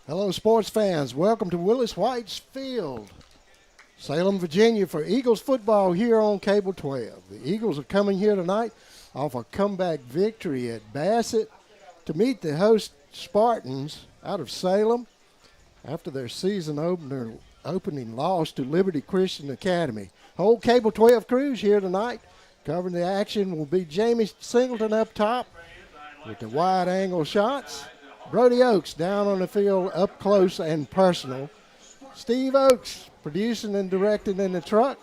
Hello, sports fans. Welcome to Willis White's Field, Salem, Virginia, for Eagles football here on Cable 12. The Eagles are coming here tonight off a comeback victory at Bassett to meet the host Spartans out of Salem after their season opening loss to Liberty Christian Academy. Whole Cable 12 crews here tonight. Covering the action will be Jamie Singleton up top with the wide angle shots. Brody Oakes down on the field up close and personal. Steve Oakes producing and directing in the truck.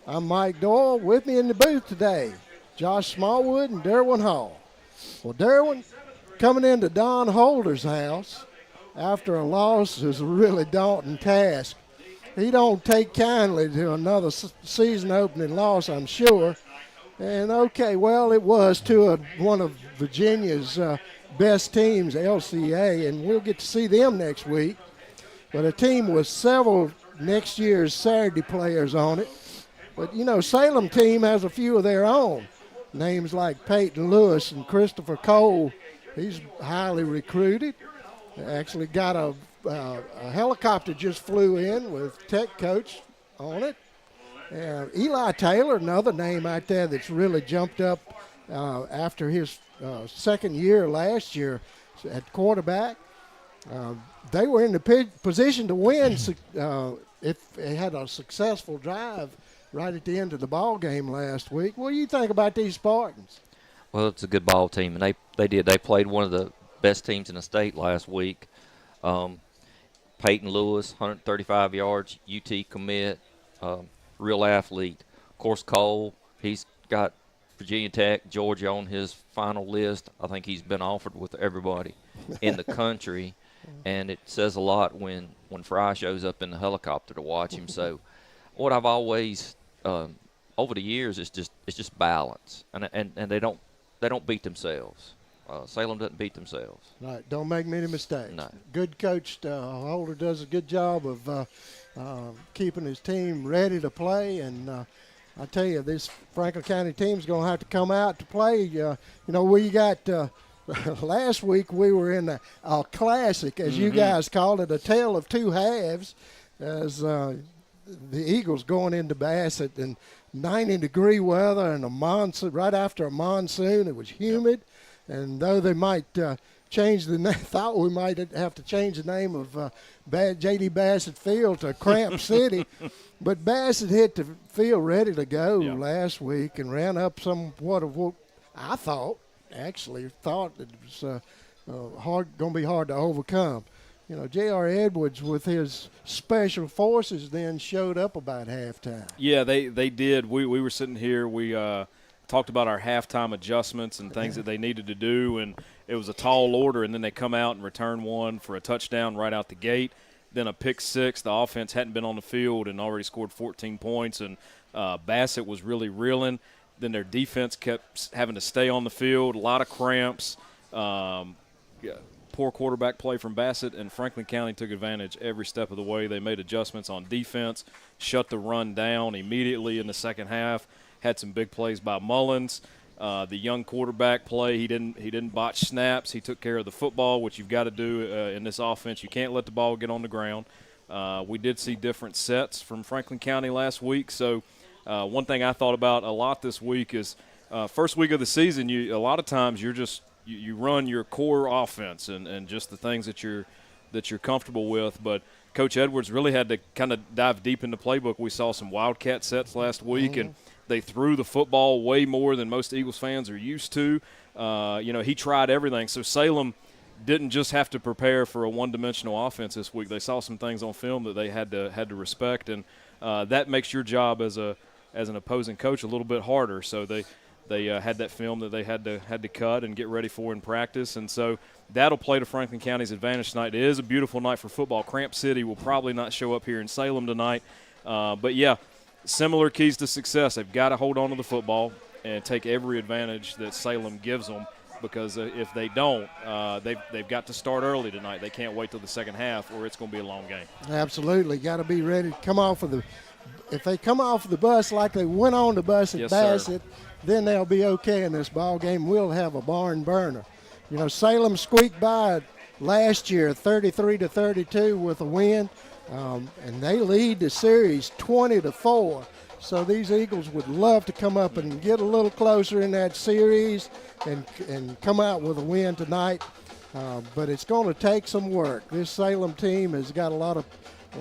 I'm Mike Doyle. With me in the booth today, Josh Smallwood and Derwin Hall. Well, Derwin coming into Don Holder's house after a loss is a really daunting task. He don't take kindly to another season opening loss, I'm sure. And okay, well, it was to one of Virginia's best teams, LCA, and we'll get to see them next week. But a team with several next year's Saturday players on it. But, you know, Salem team has a few of their own. Names like Peyton Lewis and Christopher Cole. He's highly recruited. Actually got a helicopter just flew in with tech coach on it. Eli Taylor, another name out there that's really jumped up after his second year last year at quarterback. They were in the position to win if they had a successful drive right at the end of the ball game last week. What do you think about these Spartans? Well, it's a good ball team, and they played one of the best teams in the state last week. Peyton Lewis, 135 yards, UT commit, real athlete. Of course, Cole, he's got Virginia Tech, Georgia on his final list. I think he's been offered with everybody in the country, and it says a lot when Fry shows up in the helicopter to watch him. So what I've always over the years is just balance, and they don't beat themselves. Salem doesn't beat themselves. Right, don't make many mistakes. No. Good coach Holder does a good job of keeping his team ready to play, and I tell you, this Franklin County team's going to have to come out to play. We got last week we were in a classic, as you guys called it, a tale of two halves, as the Eagles going into Bassett and 90-degree weather and a monsoon. Right after a monsoon, it was humid, and though they might change the name, thought we might have to change the name of J.D. Bassett Field to Cramp City. But Bassett hit the field ready to go last week and ran up somewhat of what I thought it was going to be hard to overcome. You know, J.R. Edwards with his special forces then showed up about halftime. Yeah, they did. We were sitting here. We talked about our halftime adjustments and things that they needed to do, and it was a tall order, and then they come out and return one for a touchdown right out the gate. Then a pick six. The offense hadn't been on the field and already scored 14 points, and Bassett was really reeling. Then their defense kept having to stay on the field, a lot of cramps. Poor quarterback play from Bassett, and Franklin County took advantage every step of the way. They made adjustments on defense, shut the run down immediately in the second half, had some big plays by Mullins. The young quarterback play, he didn't botch snaps. He took care of the football, which you've got to do in this offense. You can't let the ball get on the ground. We did see different sets from Franklin County last week. So one thing I thought about a lot this week is first week of the season, a lot of times you run your core offense and just the things that you're comfortable with. But Coach Edwards really had to kind of dive deep into playbook. We saw some Wildcat sets last week, and they threw the football way more than most Eagles fans are used to. He tried everything. So Salem didn't just have to prepare for a one-dimensional offense this week. They saw some things on film that they had to respect, and that makes your job as an opposing coach a little bit harder. So they had that film that they had to cut and get ready for in practice, and so that'll play to Franklin County's advantage tonight. It is a beautiful night for football. Cramp City will probably not show up here in Salem tonight, but yeah. Similar keys to success. They've got to hold on to the football and take every advantage that Salem gives them, because if they don't, they've got to start early tonight. They can't wait till the second half, or it's going to be a long game. Absolutely. Got to be ready to come off of if they come off the bus like they went on the bus at Bassett, then they'll be okay in this ball game. We'll have a barn burner. You know, Salem squeaked by last year, 33-32 with a win, and they lead the series 20-4. So these Eagles would love to come up and get a little closer in that series and come out with a win tonight. But it's going to take some work. This Salem team has got a lot of,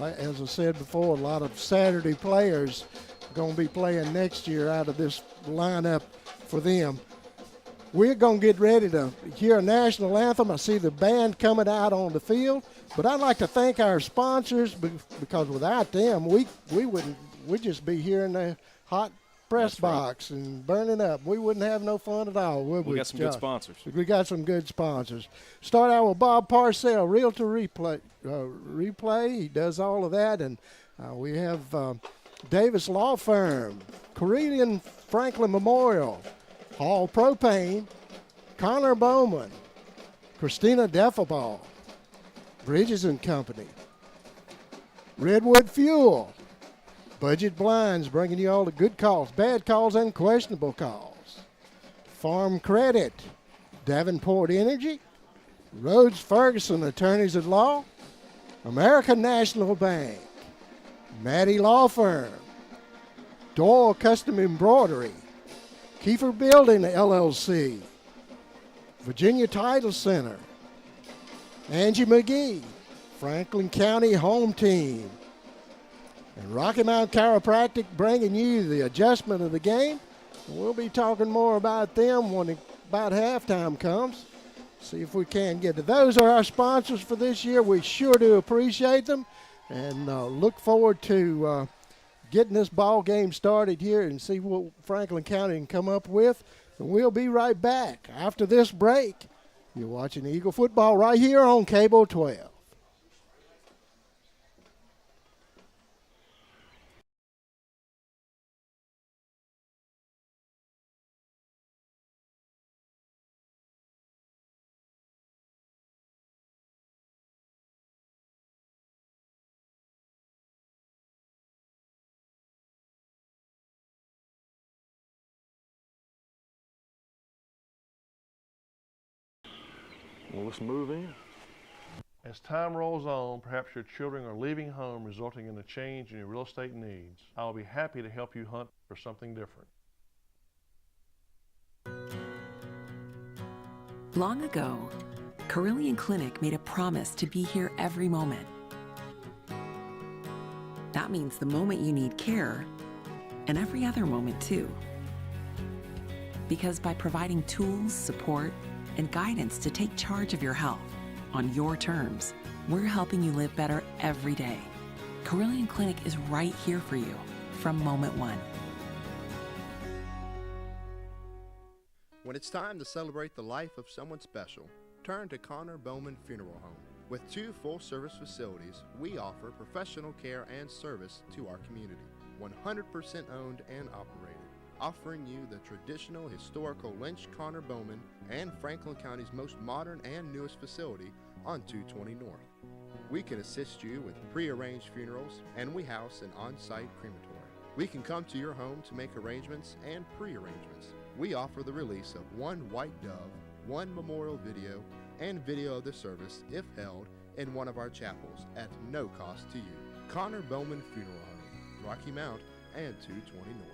as I said before, a lot of Saturday players going to be playing next year out of this lineup for them. We're going to get ready to hear a national anthem. I see the band coming out on the field. But I'd like to thank our sponsors because without them, we'd just be here in the hot press box and burning up. We wouldn't have no fun at all, would we? We got some good sponsors. We got some good sponsors. Start out with Bob Parcell, Realtor Replay. He does all of that. And we have Davis Law Firm, Carilion Franklin Memorial, Hall Propane, Connor Bowman, Christina Deffelball, Bridges and Company, Redwood Fuel, Budget Blinds, bringing you all the good calls, bad calls, and questionable calls. Farm Credit, Davenport Energy, Rhodes Ferguson Attorneys at Law, American National Bank, Maddie Law Firm, Doyle Custom Embroidery, Kiefer Building LLC, Virginia Title Center, Angie McGee, Franklin County Home Team, and Rocky Mount Chiropractic bringing you the adjustment of the game. We'll be talking more about them when about halftime comes. See if we can get to. Those are our sponsors for this year. We sure do appreciate them and look forward to getting this ball game started here and see what Franklin County can come up with. And we'll be right back after this break. You're watching Eagle football right here on Cable 12. Well, let's move in. As time rolls on, perhaps your children are leaving home, resulting in a change in your real estate needs. I will be happy to help you hunt for something different. Long ago, Carilion Clinic made a promise to be here every moment. That means the moment you need care, and every other moment too. Because by providing tools, support, and guidance to take charge of your health on your terms, we're helping you live better every day. Carilion Clinic is right here for you from moment one. When it's time to celebrate the life of someone special, turn to Connor Bowman Funeral Home. With 2 full-service facilities, we offer professional care and service to our community. 100% owned and operated, offering you the traditional historical Lynch Connor Bowman and Franklin County's most modern and newest facility on 220 North. We can assist you with pre-arranged funerals, and we house an on-site crematory. We can come to your home to make arrangements and pre-arrangements. We offer the release of 1 white dove, 1 memorial video, and video of the service if held in one of our chapels at no cost to you. Connor Bowman Funeral Home, Rocky Mount and 220 North.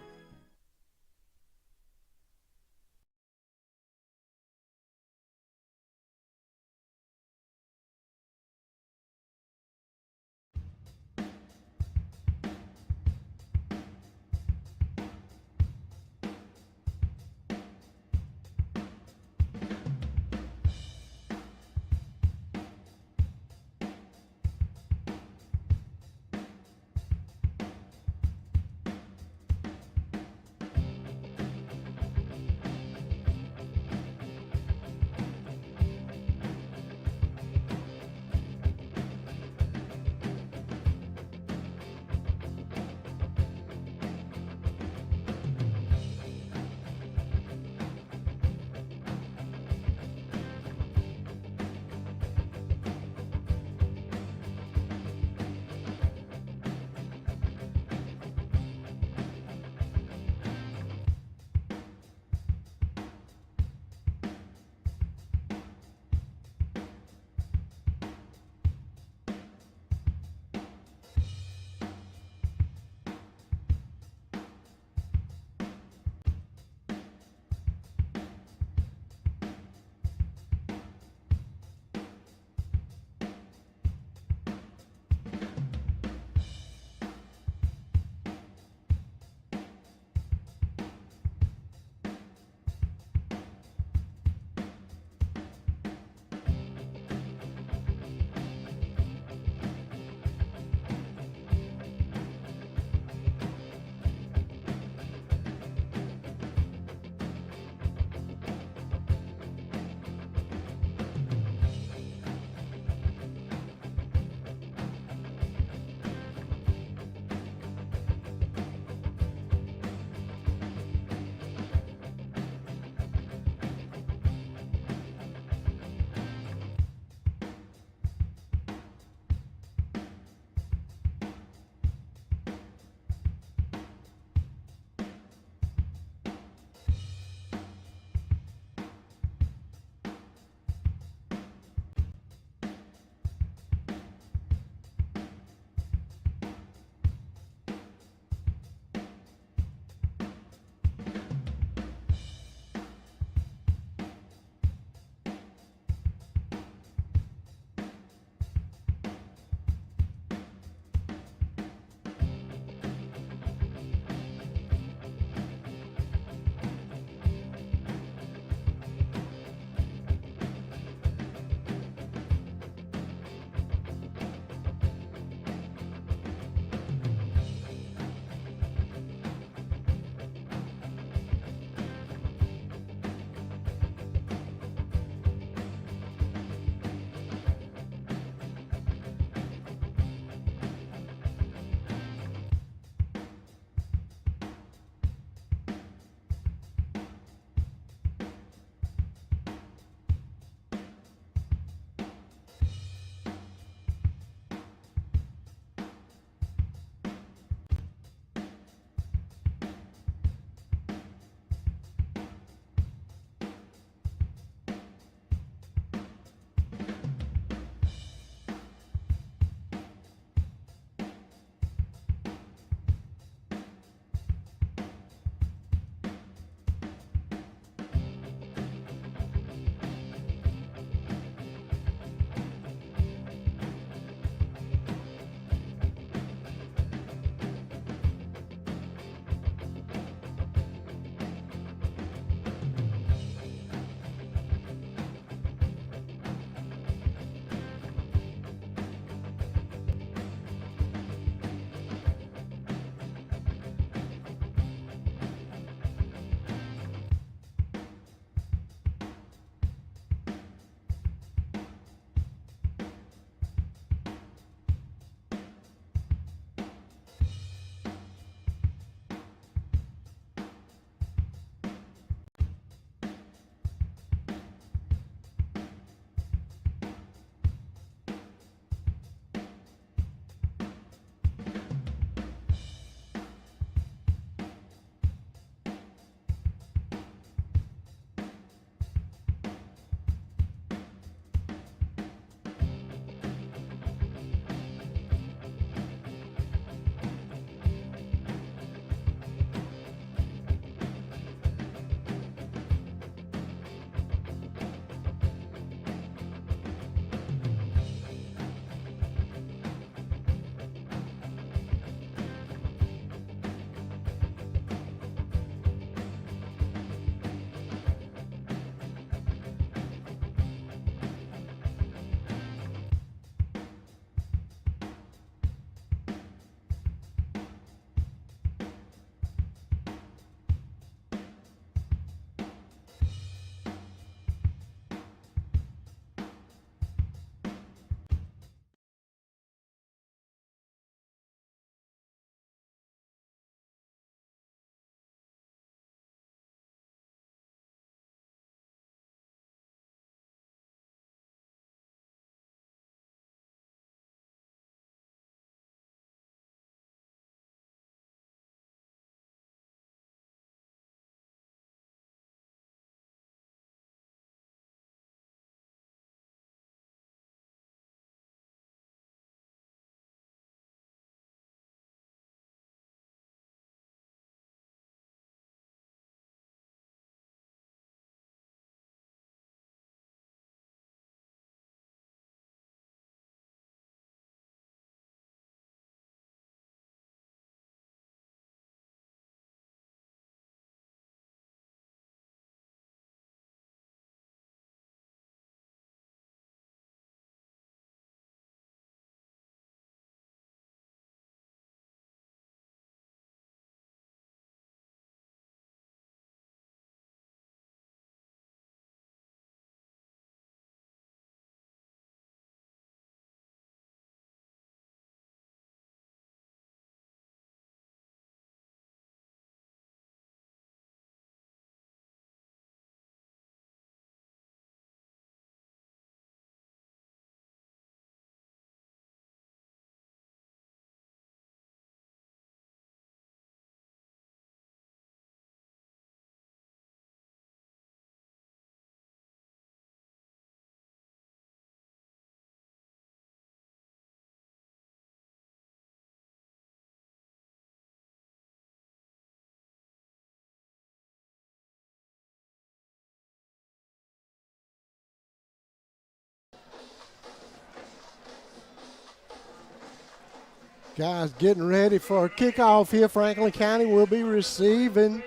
Guys getting ready for a kickoff here. Franklin County will be receiving.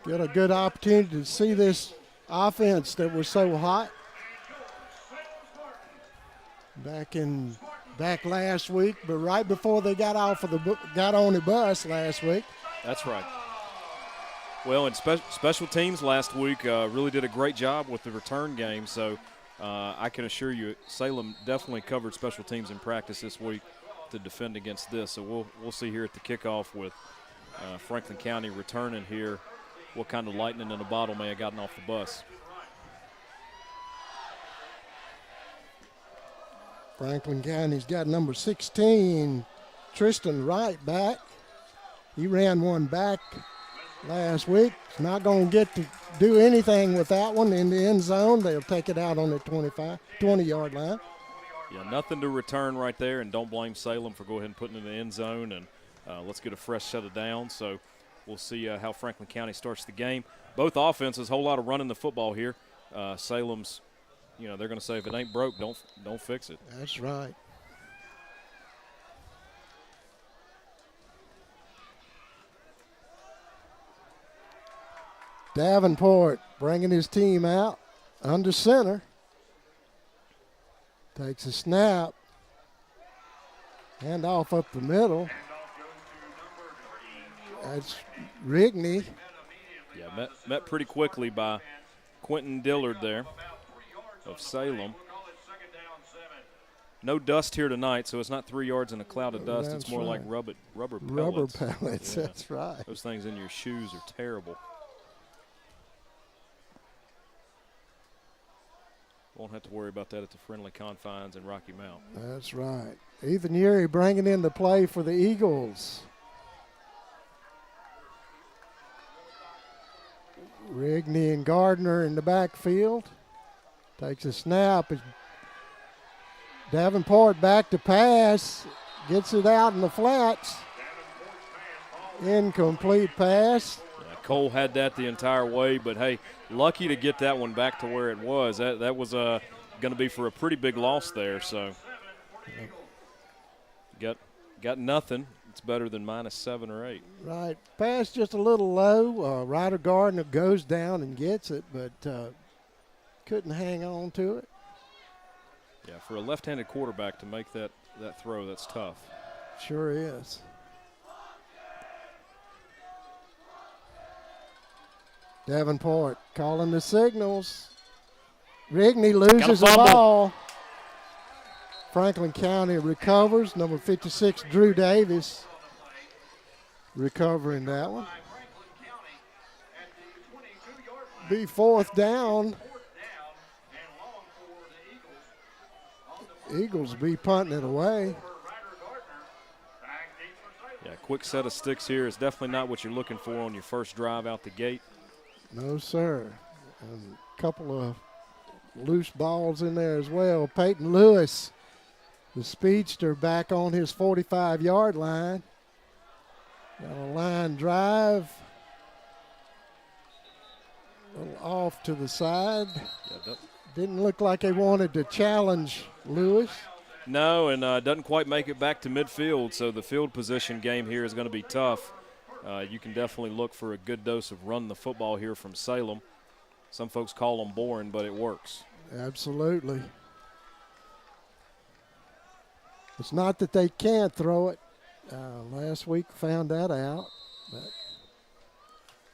Get a good opportunity to see this offense that was so hot back last week, but right before they got on the bus last week. That's right. Well, in special teams last week really did a great job with the return game, so I can assure you Salem definitely covered special teams in practice this week to defend against this. So we'll see here at the kickoff with Franklin County returning here what kind of lightning in a bottle may have gotten off the bus. Franklin County's got number 16, Tristan Wright, back. He ran one back last week. He's not going to get to do anything with that one in the end zone. They'll take it out on the 20-yard line. Yeah, nothing to return right there, and don't blame Salem for go ahead and putting it in the end zone, and let's get a fresh set of downs. So we'll see how Franklin County starts the game. Both offenses, a whole lot of running the football here. Salem's, they're going to say if it ain't broke, don't fix it. That's right. Davenport bringing his team out under center. Takes a snap. Hand off up the middle. That's Rigney. Yeah, met pretty quickly by Quentin Dillard there of Salem. No dust here tonight, so it's not 3 yards in a cloud of dust. That's it's more right. like rubber pellets. Rubber pellets, Yeah. That's right. Those things in your shoes are terrible. Won't have to worry about that at the friendly confines in Rocky Mount. That's right. Ethan Urey bringing in the play for the Eagles. Rigney and Gardner in the backfield. Takes a snap. Davenport back to pass. Gets it out in the flats. Incomplete pass. Yeah, Cole had that the entire way, but hey, lucky to get that one back to where it was. That was going to be for a pretty big loss there. So got nothing. It's better than -7 or 8. Right. Pass just a little low. Ryder Gardner goes down and gets it, but couldn't hang on to it. Yeah, for a left-handed quarterback to make that throw, that's tough. Sure is. Davenport calling the signals. Rigney loses the ball. Franklin County recovers. Number 56, Drew Davis, recovering that one. Be fourth down. Eagles be punting it away. Yeah, quick set of sticks here is definitely not what you're looking for on your first drive out the gate. No, sir. And a couple of loose balls in there as well. Peyton Lewis, the speedster, back on his 45-yard line. Got a line drive. A little off to the side. Yeah, Didn't look like they wanted to challenge Lewis. No, and doesn't quite make it back to midfield, so the field position game here is going to be tough. You can definitely look for a good dose of run the football here from Salem. Some folks call them boring, but it works. Absolutely. It's not that they can't throw it. Last week found that out. But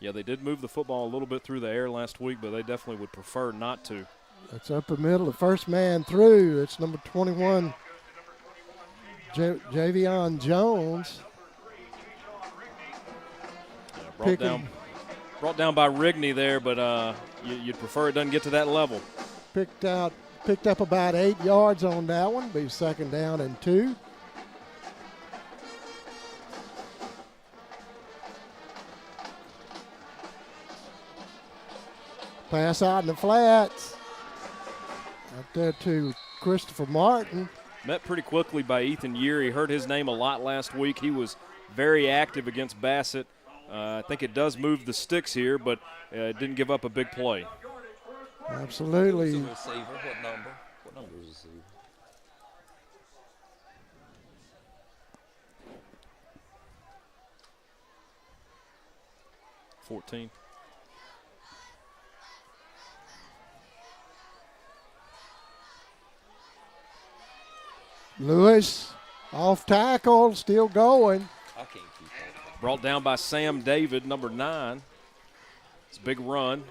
yeah, they did move the football a little bit through the air last week, but they definitely would prefer not to. it's up the middle. The first man through. It's number 21, Javion Jones. Yeah, brought down by Rigney there, but you'd prefer it doesn't get to that level. Picked up about 8 yards on that one. Be second down and 2. Pass out in the flats. Out there to Christopher Martin. Met pretty quickly by Ethan Urey. Heard his name a lot last week. He was very active against Bassett. I think it does move the sticks here, but it didn't give up a big play. Absolutely. Who's the receiver? What number? What number is the receiver? 14. Lewis off tackle, still going. I can't keep up. Brought down by Sam David, number 9. It's a big run.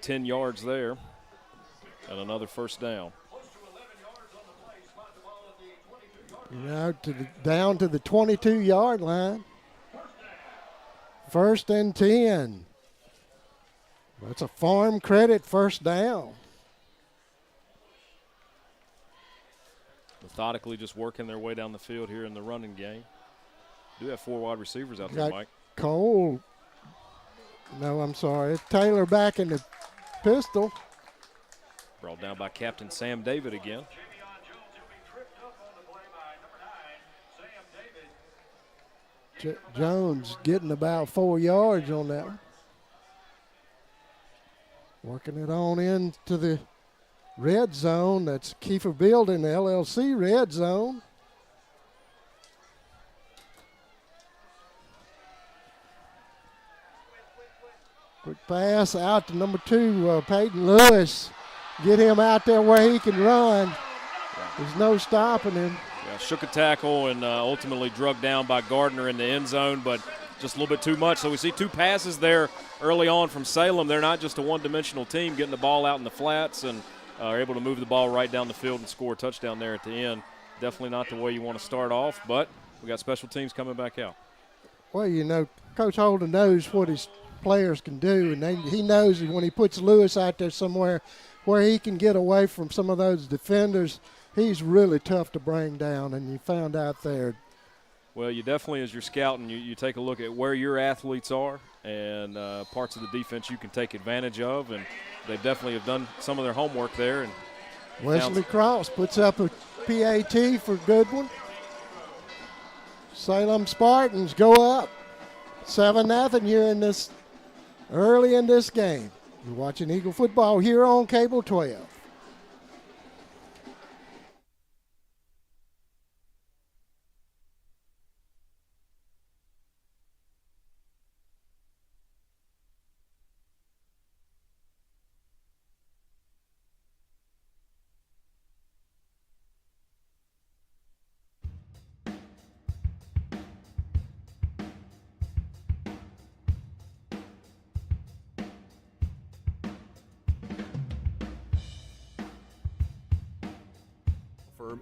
10 yards there. And another first down. Now down to the 22-yard line. 1st and 10. That's a farm credit first down. Methodically just working their way down the field here in the running game. Do have 4 wide receivers out there, Got Mike. Cole. No, I'm sorry. It's Taylor back in the pistol. Brought down by Captain Sam David again. Jones getting about 4 yards on that one. Working it on into the red zone. That's Kiefer Building, the LLC red zone. Quick pass out to number 2, Peyton Lewis. Get him out there where he can run. There's no stopping him. Yeah, shook a tackle and ultimately drugged down by Gardner in the end zone, but just a little bit too much. So we see 2 passes there early on from Salem. They're not just a one-dimensional team getting the ball out in the flats and are able to move the ball right down the field and score a touchdown there at the end. Definitely not the way you want to start off, but we got special teams coming back out. Well, you know, Coach Holden knows what his players can do, and he knows when he puts Lewis out there somewhere where he can get away from some of those defenders, he's really tough to bring down, and you found out there. Well, you definitely, as you're scouting, you take a look at where your athletes are and parts of the defense you can take advantage of, and they definitely have done some of their homework there. And Wesley Cross puts up a PAT for Goodwin. Salem Spartans go up 7-0 here in this early in this game. You're watching Eagle football here on Cable 12.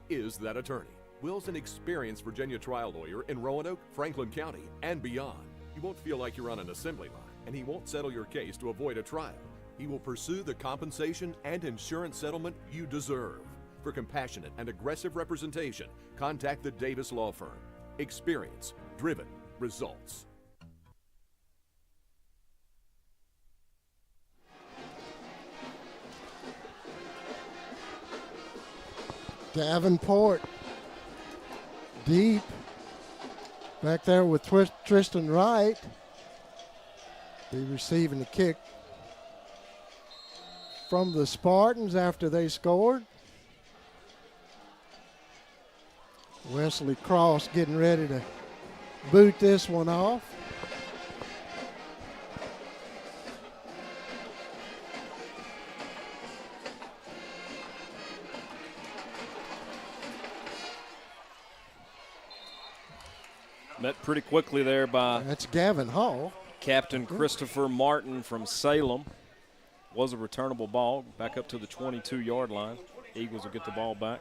Is that attorney. Will's an experienced Virginia trial lawyer in Roanoke, Franklin County, and beyond. You won't feel like you're on an assembly line, and he won't settle your case to avoid a trial. He will pursue the compensation and insurance settlement you deserve. For compassionate and aggressive representation, contact the Davis Law Firm. Experience, driven, results. Davenport deep back there with Tristan Wright. Be receiving the kick from the Spartans after they scored. Wesley Cross getting ready to boot this one off. Met pretty quickly there by That's Gavin Hall. Captain Christopher Martin from Salem. Was a returnable ball back up to the 22-yard line. Eagles will get the ball back.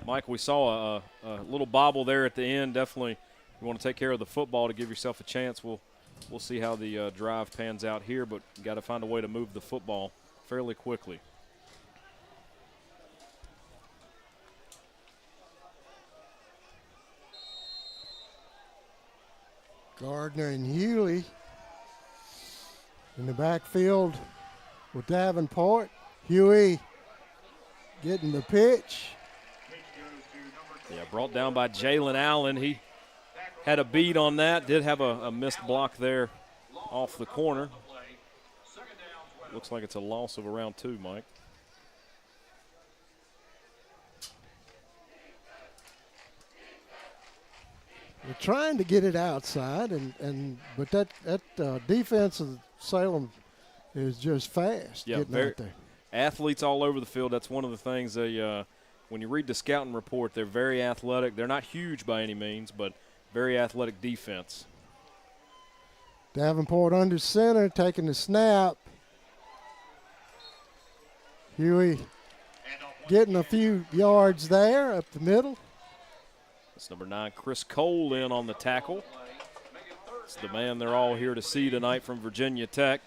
Mike, we saw a little bobble there at the end. Definitely you want to take care of the football to give yourself a chance. We'll see how the drive pans out here, but you got to find a way to move the football fairly quickly. Gardner and Hewley in the backfield with Davenport. Huey getting the pitch. Yeah, brought down by Jalen Allen. He had a beat on that. Did have a missed block there off the corner. Looks like it's a loss of around 2, Mike. They're trying to get it outside, but that defense of Salem is just fast getting out there. Athletes all over the field. That's one of the things when you read the scouting report, they're very athletic. They're not huge by any means, but very athletic defense. Davenport under center, taking the snap. Huey getting a few yards there up the middle. That's number 9, Chris Cole, in on the tackle. It's the man they're all here to see tonight from Virginia Tech.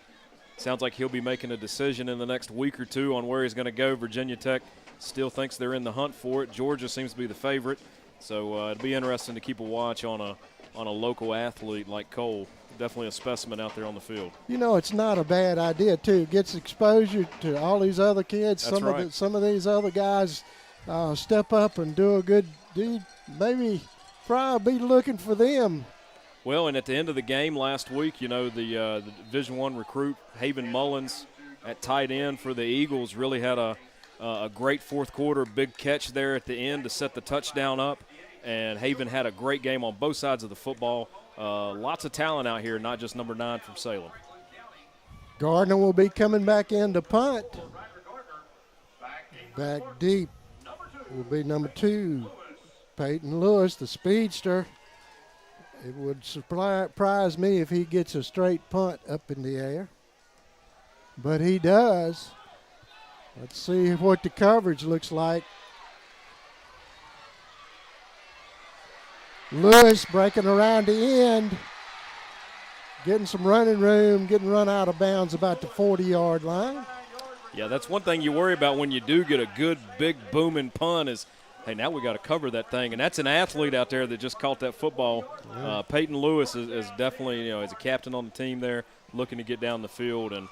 Sounds like he'll be making a decision in the next week or two on where he's going to go. Virginia Tech still thinks they're in the hunt for it. Georgia seems to be the favorite. So it'll be interesting to keep a watch on a local athlete like Cole. Definitely a specimen out there on the field. You know, it's not a bad idea, too. Gets exposure to all these other kids. That's right. Some of these other guys step up and do a good deed. Maybe Fry be looking for them. Well, and at the end of the game last week, you know, the Division I recruit, Haven Mullins, at tight end for the Eagles, really had a great fourth quarter, big catch there at the end to set the touchdown up. And Haven had a great game on both sides of the football. Lots of talent out here, not just number 9 from Salem. Gardner will be coming back in to punt. Back deep will be number 2, Peyton Lewis, the speedster. It would surprise me if he gets a straight punt up in the air. But he does. Let's see what the coverage looks like. Lewis breaking around the end, getting some running room, getting run out of bounds about the 40-yard line. Yeah, that's one thing you worry about when you do get a good, big, booming punt is, hey, now we got to cover that thing. And that's an athlete out there that just caught that football. Yeah. Peyton Lewis is definitely, is a captain on the team there, looking to get down the field. And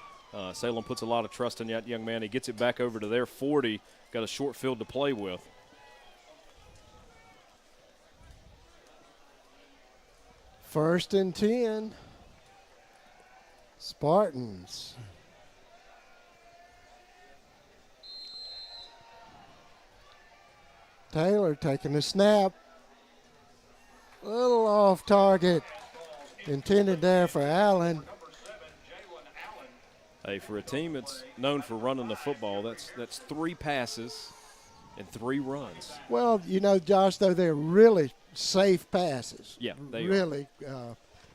Salem puts a lot of trust in that young man. He gets it back over to their 40, got a short field to play with. First and 10. Spartans. Taylor taking the snap. A little off target. Intended there for Allen. Hey, for a team that's known for running the football, that's 3 passes and 3 runs. Well, Josh, though, they're really safe passes. Yeah, they really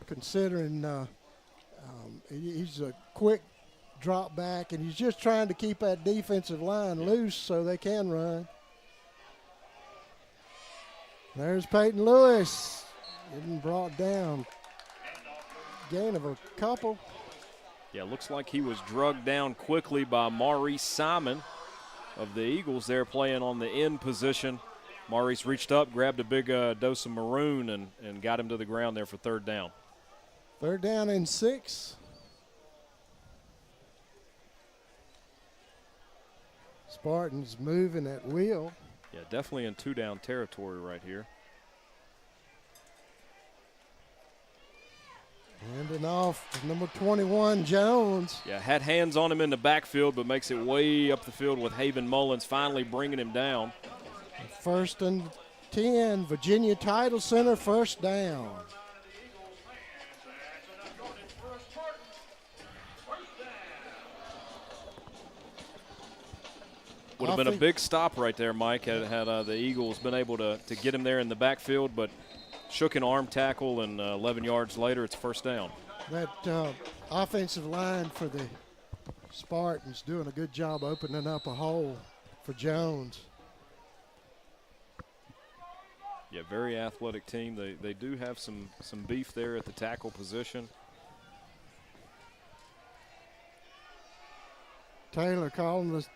considering he's a quick drop back, and he's just trying to keep that defensive line loose so they can run. There's Peyton Lewis getting brought down. Gain of a couple. Yeah, looks like he was drugged down quickly by Maurice Simon of the Eagles there, playing on the end position. Maurice reached up, grabbed a big dose of maroon, and got him to the ground there for 3rd down. 3rd down and 6. Spartans moving at will. Yeah, definitely in 2-down territory right here. Handing off to number 21, Jones. Yeah, had hands on him in the backfield, but makes it way up the field with Haven Mullins finally bringing him down. 1st and 10, Virginia Title Center, 1st down. Would have been a big stop right there, Mike, had the Eagles been able to get him there in the backfield, but shook an arm tackle, and 11 yards later, it's 1st down. That offensive line for the Spartans doing a good job opening up a hole for Jones. Yeah, very athletic team. They do have some beef there at the tackle position. Taylor calling the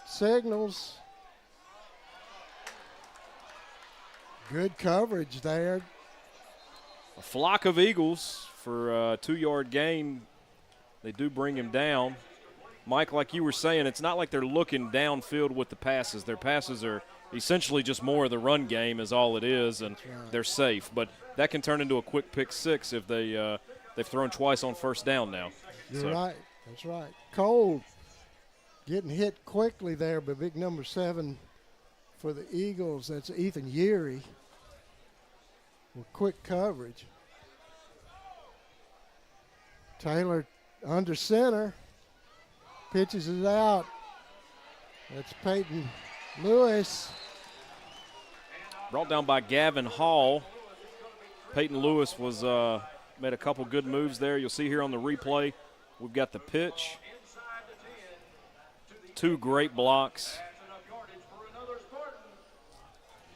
signals. Good coverage there. A flock of Eagles for a 2-yard gain. They do bring him down. Mike, like you were saying, it's not like they're looking downfield with the passes. Their passes are essentially just more of the run game is all it is, and they're safe. But that can turn into a quick pick 6 if they've thrown twice on 1st down now. You're right. That's right. Cole getting hit quickly there by big number 7 for the Eagles. That's Ethan Yeary. with quick coverage. Taylor under center, pitches it out. That's Peyton Lewis. Brought down by Gavin Hall. Peyton Lewis was made a couple good moves there. You'll see here on the replay, we've got the pitch. 2 great blocks.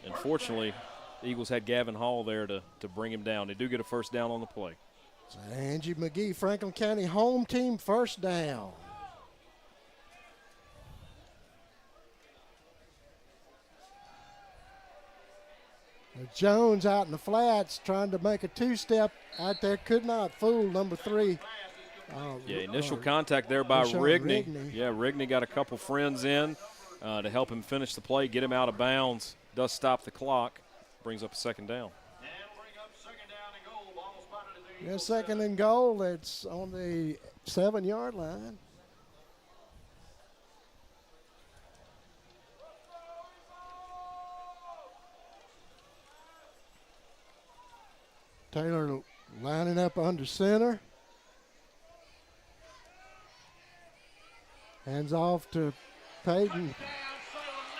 Unfortunately, the Eagles had Gavin Hall there to bring him down. They do get a first down on the play. So Angie McGee, Franklin County home team, first down. Jones out in the flats trying to make a 2-step out there. Could not fool number 3. Initial contact there by Rigney. Rigney. Yeah, Rigney got a couple friends in to help him finish the play, get him out of bounds. Does stop the clock. Brings up a second down. Yeah, second and goal. It's on the 7-yard line. Taylor lining up under center. Hands off to Peyton.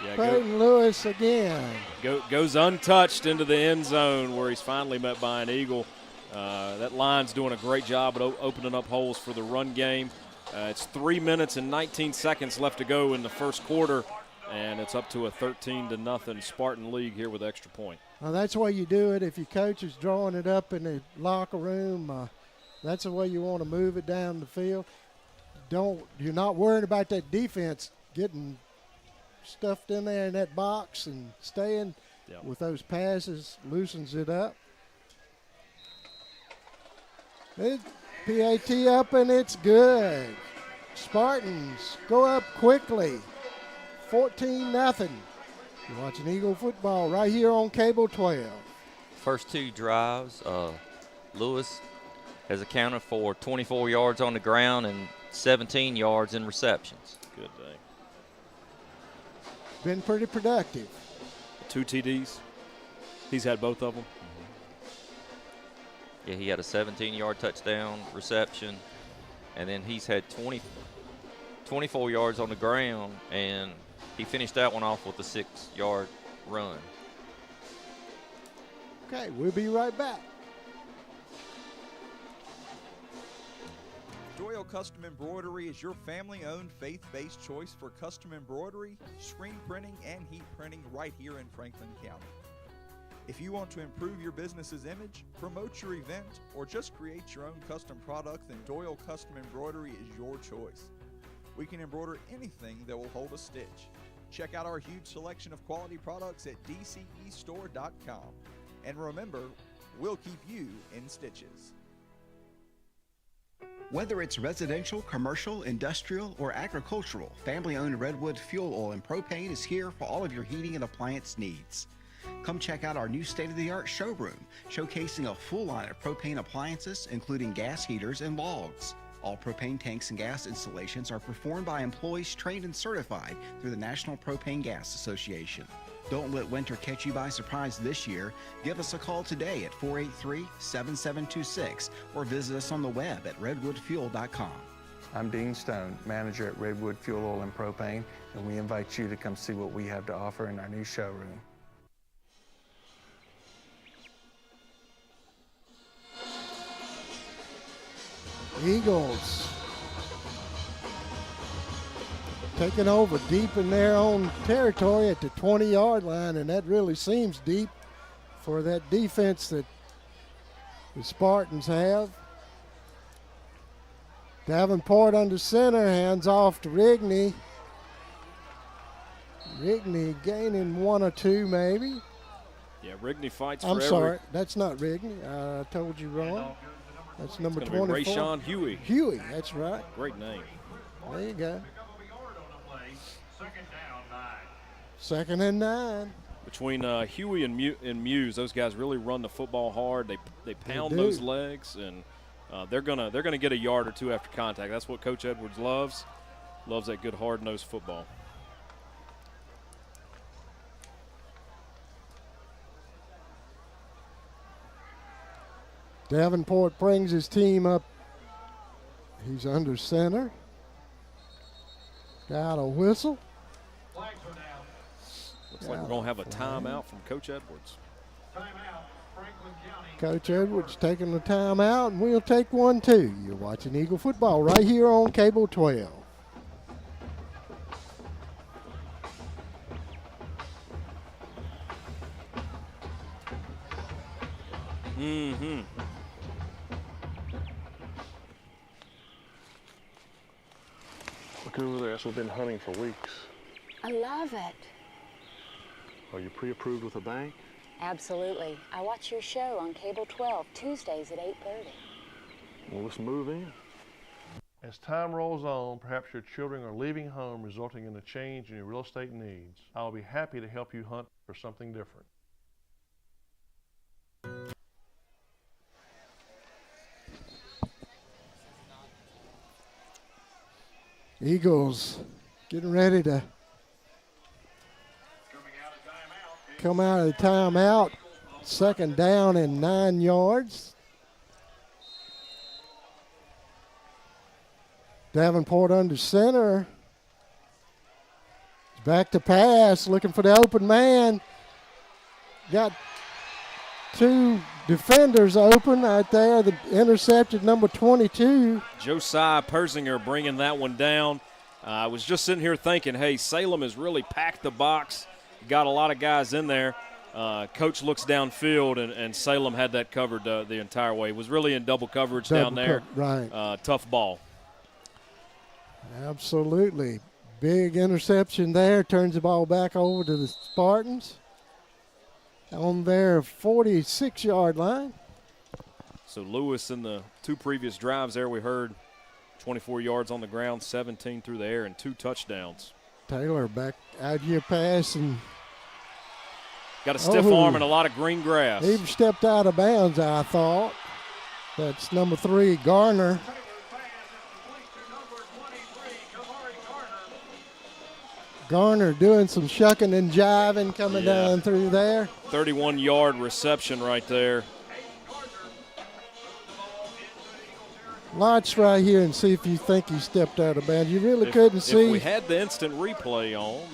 Yeah, Peyton Lewis again. Goes untouched into the end zone where he's finally met by an Eagle. That line's doing a great job at opening up holes for the run game. It's 3 minutes and 19 seconds left to go in the first quarter, and it's up to a 13-0 Spartan league here with extra point. Well, that's the way you do it. If your coach is drawing it up in the locker room, that's the way you want to move it down the field. You're not worried about that defense getting stuffed in there in that box and staying with those passes, loosens it up. PAT up, and it's good. Spartans go up quickly, 14-0. You're watching Eagle football right here on Cable 12. First 2 drives, Lewis has accounted for 24 yards on the ground and 17 yards in receptions. Good day. Been pretty productive. 2 TDs. He's had both of them. Yeah, he had a 17-yard touchdown reception, and then he's had 24 yards on the ground, and he finished that one off with a 6-yard run. Okay, we'll be right back. Doyle Custom Embroidery is your family-owned, faith-based choice for custom embroidery, screen printing, and heat printing right here in Franklin County. If you want to improve your business's image, promote your event, or just create your own custom product, then Doyle Custom Embroidery is your choice. We can embroider anything that will hold a stitch. Check out our huge selection of quality products at dcestore.com. And remember, we'll keep you in stitches. Whether it's residential, commercial, industrial, or agricultural, family-owned Redwood Fuel Oil and Propane is here for all of your heating and appliance needs. Come check out our new state-of-the-art showroom, showcasing a full line of propane appliances, including gas heaters and logs. All propane tanks and gas installations are performed by employees trained and certified through the National Propane Gas Association. Don't let winter catch you by surprise this year. Give us a call today at 483-7726 or visit us on the web at redwoodfuel.com. I'm Dean Stone, manager at Redwood Fuel Oil and Propane, and we invite you to come see what we have to offer in our new showroom. Eagles taking over deep in their own territory at the 20-yard line, and that really seems deep for that defense that the Spartans have. Davenport under center, hands off to Rigney. Rigney gaining 1 or 2 maybe. Yeah, Rigney fights for I'm sorry, that's not Rigney. I told you wrong. That's number 24. Rayshawn Huey. Huey, that's right. Great name. There you go. 2nd and 9. Between Huey and Muse, those guys really run the football hard. They pound those legs, and they're gonna get a yard or 2 after contact. That's what Coach Edwards loves. Loves that good hard-nosed football. Davenport brings his team up. He's under center. Got a whistle. Looks like we're going to have a timeout from Coach Edwards. Coach Edwards taking the timeout, and we'll take one too. You're watching Eagle football right here on Cable 12. Mm-hmm. Look over there. That's what we've been hunting for weeks. I love it. Are you pre-approved with a bank? Absolutely. I watch your show on Cable 12, Tuesdays at 8:30. Well, let's move in. As time rolls on, perhaps your children are leaving home, resulting in a change in your real estate needs. I will be happy to help you hunt for something different. Eagles getting ready to come out of the timeout. Second down and 9 yards. Davenport under center. Back to pass, looking for the open man. Got two defenders open right there. The intercepted number 22. Josiah Persinger bringing that one down. I was just sitting here thinking, hey, Salem has really packed the box, got a lot of guys in there. Coach looks downfield, and Salem had that covered the entire way. Was really in double coverage down there. Right. Tough ball. Absolutely. Big interception there. Turns the ball back over to the Spartans on their 46-yard line. So Lewis in the two previous drives there, we heard 24 yards on the ground, 17 through the air, and 2 touchdowns. Taylor back out here passing. Got a stiff arm and a lot of green grass. He stepped out of bounds, I thought. That's number 3, Garner. Garner doing some shucking and jiving coming down through there. 31-yard reception right there. Watch right here and see if you think he stepped out of bounds. You really couldn't see. If we had the instant replay on,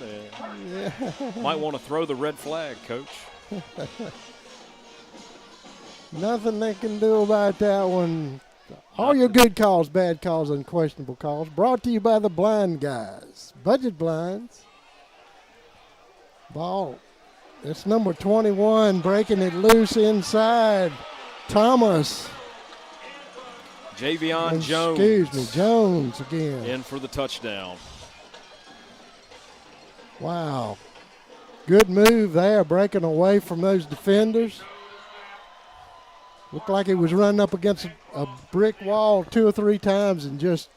might want to throw the red flag, Coach. Nothing they can do about that one. All your good calls, bad calls, and questionable calls. Brought to you by the blind guys. Budget blinds. Ball. It's number 21 breaking it loose inside. Thomas. Javion Jones. Excuse me, Jones again. In for the touchdown. Wow. Good move there, breaking away from those defenders. Looked like he was running up against a brick wall 2 or 3 times and just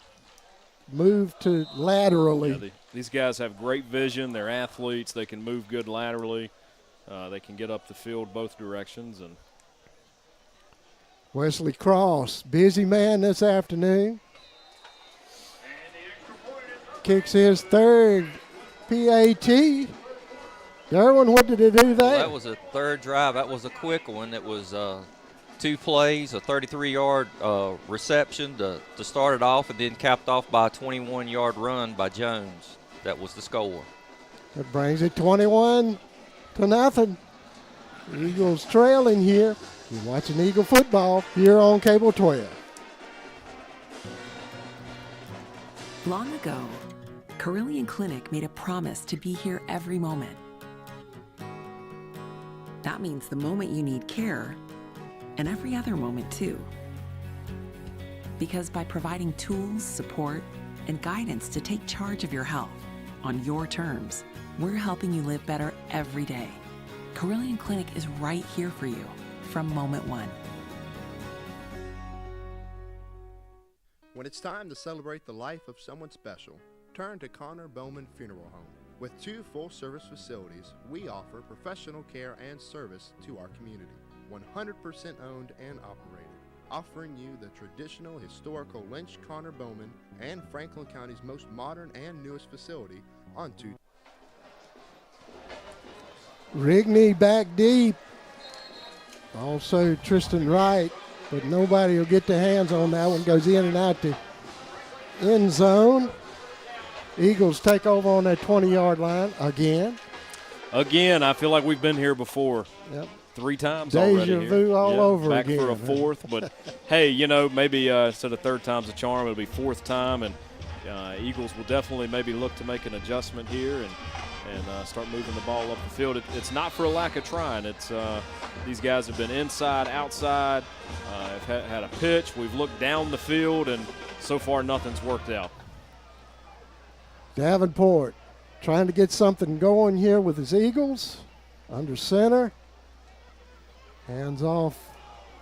moved to laterally. Yeah, these guys have great vision. They're athletes. They can move good laterally. They can get up the field both directions. And Wesley Cross, busy man this afternoon. Kicks his 3rd PAT. Derwin, what did he do there? Well, that was a 3rd drive. That was a quick one. It was 2 plays, a 33-yard reception to start it off, and then capped off by a 21-yard run by Jones. That was the score. That brings it 21-0. Eagles trailing here. You're watching Eagle football here on Cable 12. Long ago, Carillion Clinic made a promise to be here every moment. That means the moment you need care, and every other moment too. Because by providing tools, support, and guidance to take charge of your health on your terms, we're helping you live better every day. Carillion Clinic is right here for you from moment one. When it's time to celebrate the life of someone special, turn to Connor Bowman Funeral Home. With 2 full-service facilities, we offer professional care and service to our community. 100% owned and operated, offering you the traditional historical Lynch, Connor Bowman, and Franklin County's most modern and newest facility on 2. Rigney back deep. Also Tristan Wright but nobody will get their hands on that one. Goes in and out the end zone. Eagles take over on that 20-yard line again. Again, I feel like we've been here before. Yep. 3 times Deja already vu here. all over back again. For a 4th, but hey, you know, maybe instead of 3rd time's a charm, it'll be 4th time, and Eagles will definitely maybe look to make an adjustment here and start moving the ball up the field. It's not for a lack of trying. It's these guys have been inside, outside, have had a pitch. We've looked down the field, and so far nothing's worked out. Davenport trying to get something going here with his Eagles. Under center. Hands off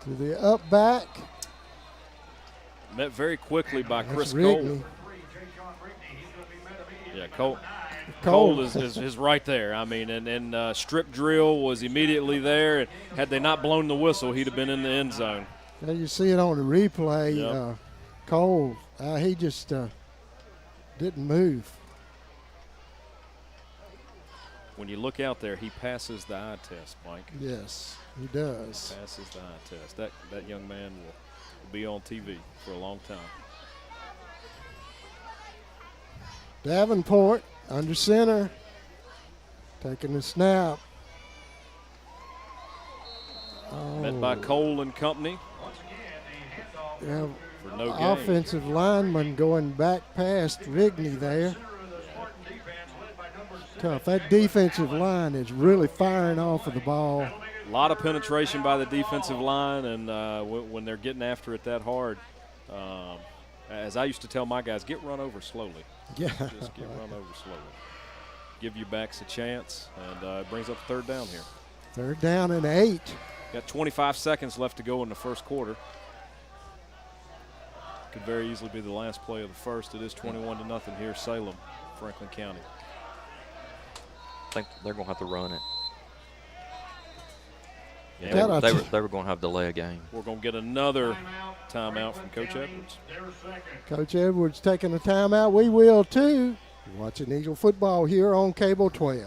to the up back. Met very quickly by That's Chris Rigney. Cole. Yeah, Cole is right there. I mean, and strip drill was immediately there. And had they not blown the whistle, he'd have been in the end zone. Now you see it on the replay. Yep. Cole, he just didn't move. When you look out there, he passes the eye test, Mike. Yes, he does. He passes the eye test. That young man will be on TV for a long time. Davenport under center, taking the snap. Met by Cole and company. Yeah, for no gain. Offensive lineman going back past Rigney there. Tough. That defensive line is really firing off of the ball. A lot of penetration by the defensive line, and when they're getting after it that hard, as I used to tell my guys, get run over slowly. Yeah. Just get run over slowly. Give your backs a chance, and it brings up 3rd down here. 3rd down and 8. Got 25 seconds left to go in the first quarter. Could very easily be the last play of the first. It is 21-0 here, Salem, Franklin County. I think they're going to have to run it. Yeah, they were going to have to delay a game. We're going to get another timeout from Coach Edwards. Coach Edwards taking a timeout. We will too. You're watching Eagle football here on Cable 12.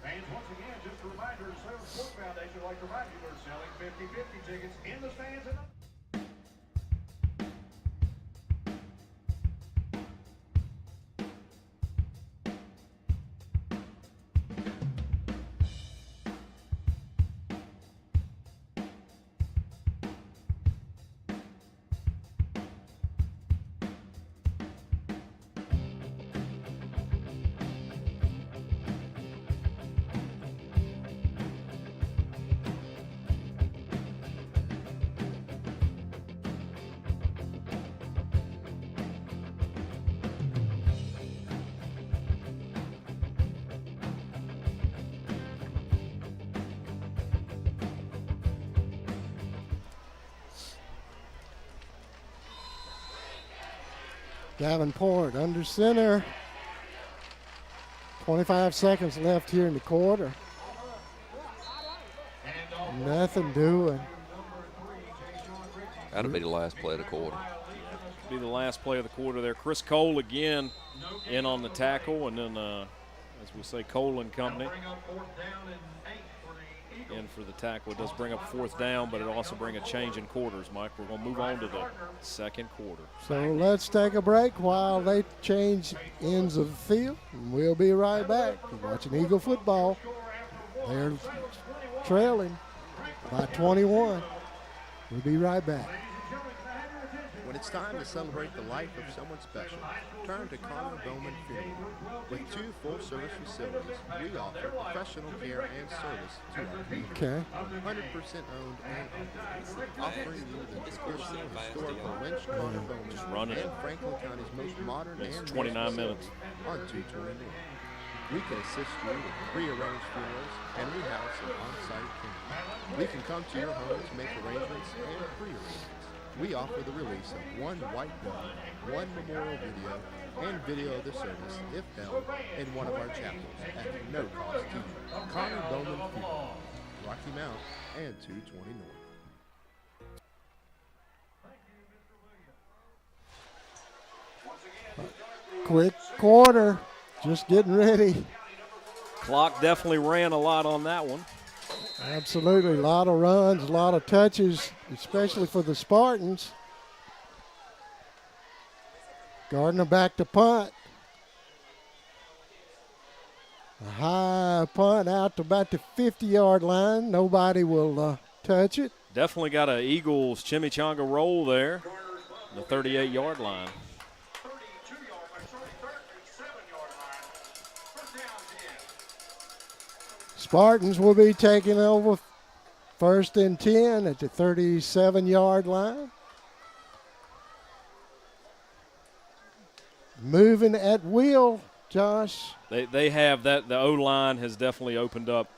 Fans, once again, just a reminder, Salem Sports Foundation would like to remind you they're selling 50-50 tickets in the stands. Davenport under center. 25 seconds left here in the quarter. Nothing doing. That'll be the last play of the quarter. Be the last play of the quarter there. Chris Cole again in on the tackle, and then, as we say, Cole and company in for the tackle. It does bring up 4th down, but it'll also bring a change in quarters, Mike. We're going to move on to the second quarter. So let's take a break while they change ends of the field. And we'll be right back. You're watching Eagle football. They're trailing by 21. We'll be right back. When it's time to celebrate the life of someone special, turn to Connor Bowman Funeral. With 2 full-service facilities, we offer professional care and service to our community. Okay. 100% owned and operated, offering you the traditional historical Lynch Connor Bowman and Franklin County's most modern and 29 minutes on 220 North. We can assist you with pre-arranged funerals, and we have some on-site care. We can come to your home to make arrangements and pre-arrangements. We offer the release of 1 white dove, 1 memorial video, and video of the service, if held, in one of our chapels at no cost to you. Connor Bowman Funeral, Rocky Mount, and 220 North. Quick quarter. Just getting ready. Clock definitely ran a lot on that one. Absolutely. A lot of runs, a lot of touches, especially for the Spartans. Gardner back to punt. A high punt out to about the 50-yard line. Nobody will touch it. Definitely got an Eagles chimichanga roll there, the 38-yard line. 37-yard line. First down, 10. Spartans will be taking over 1st and 10 at the 37-yard line. Moving at will, Josh. They have that. The O-line has definitely opened up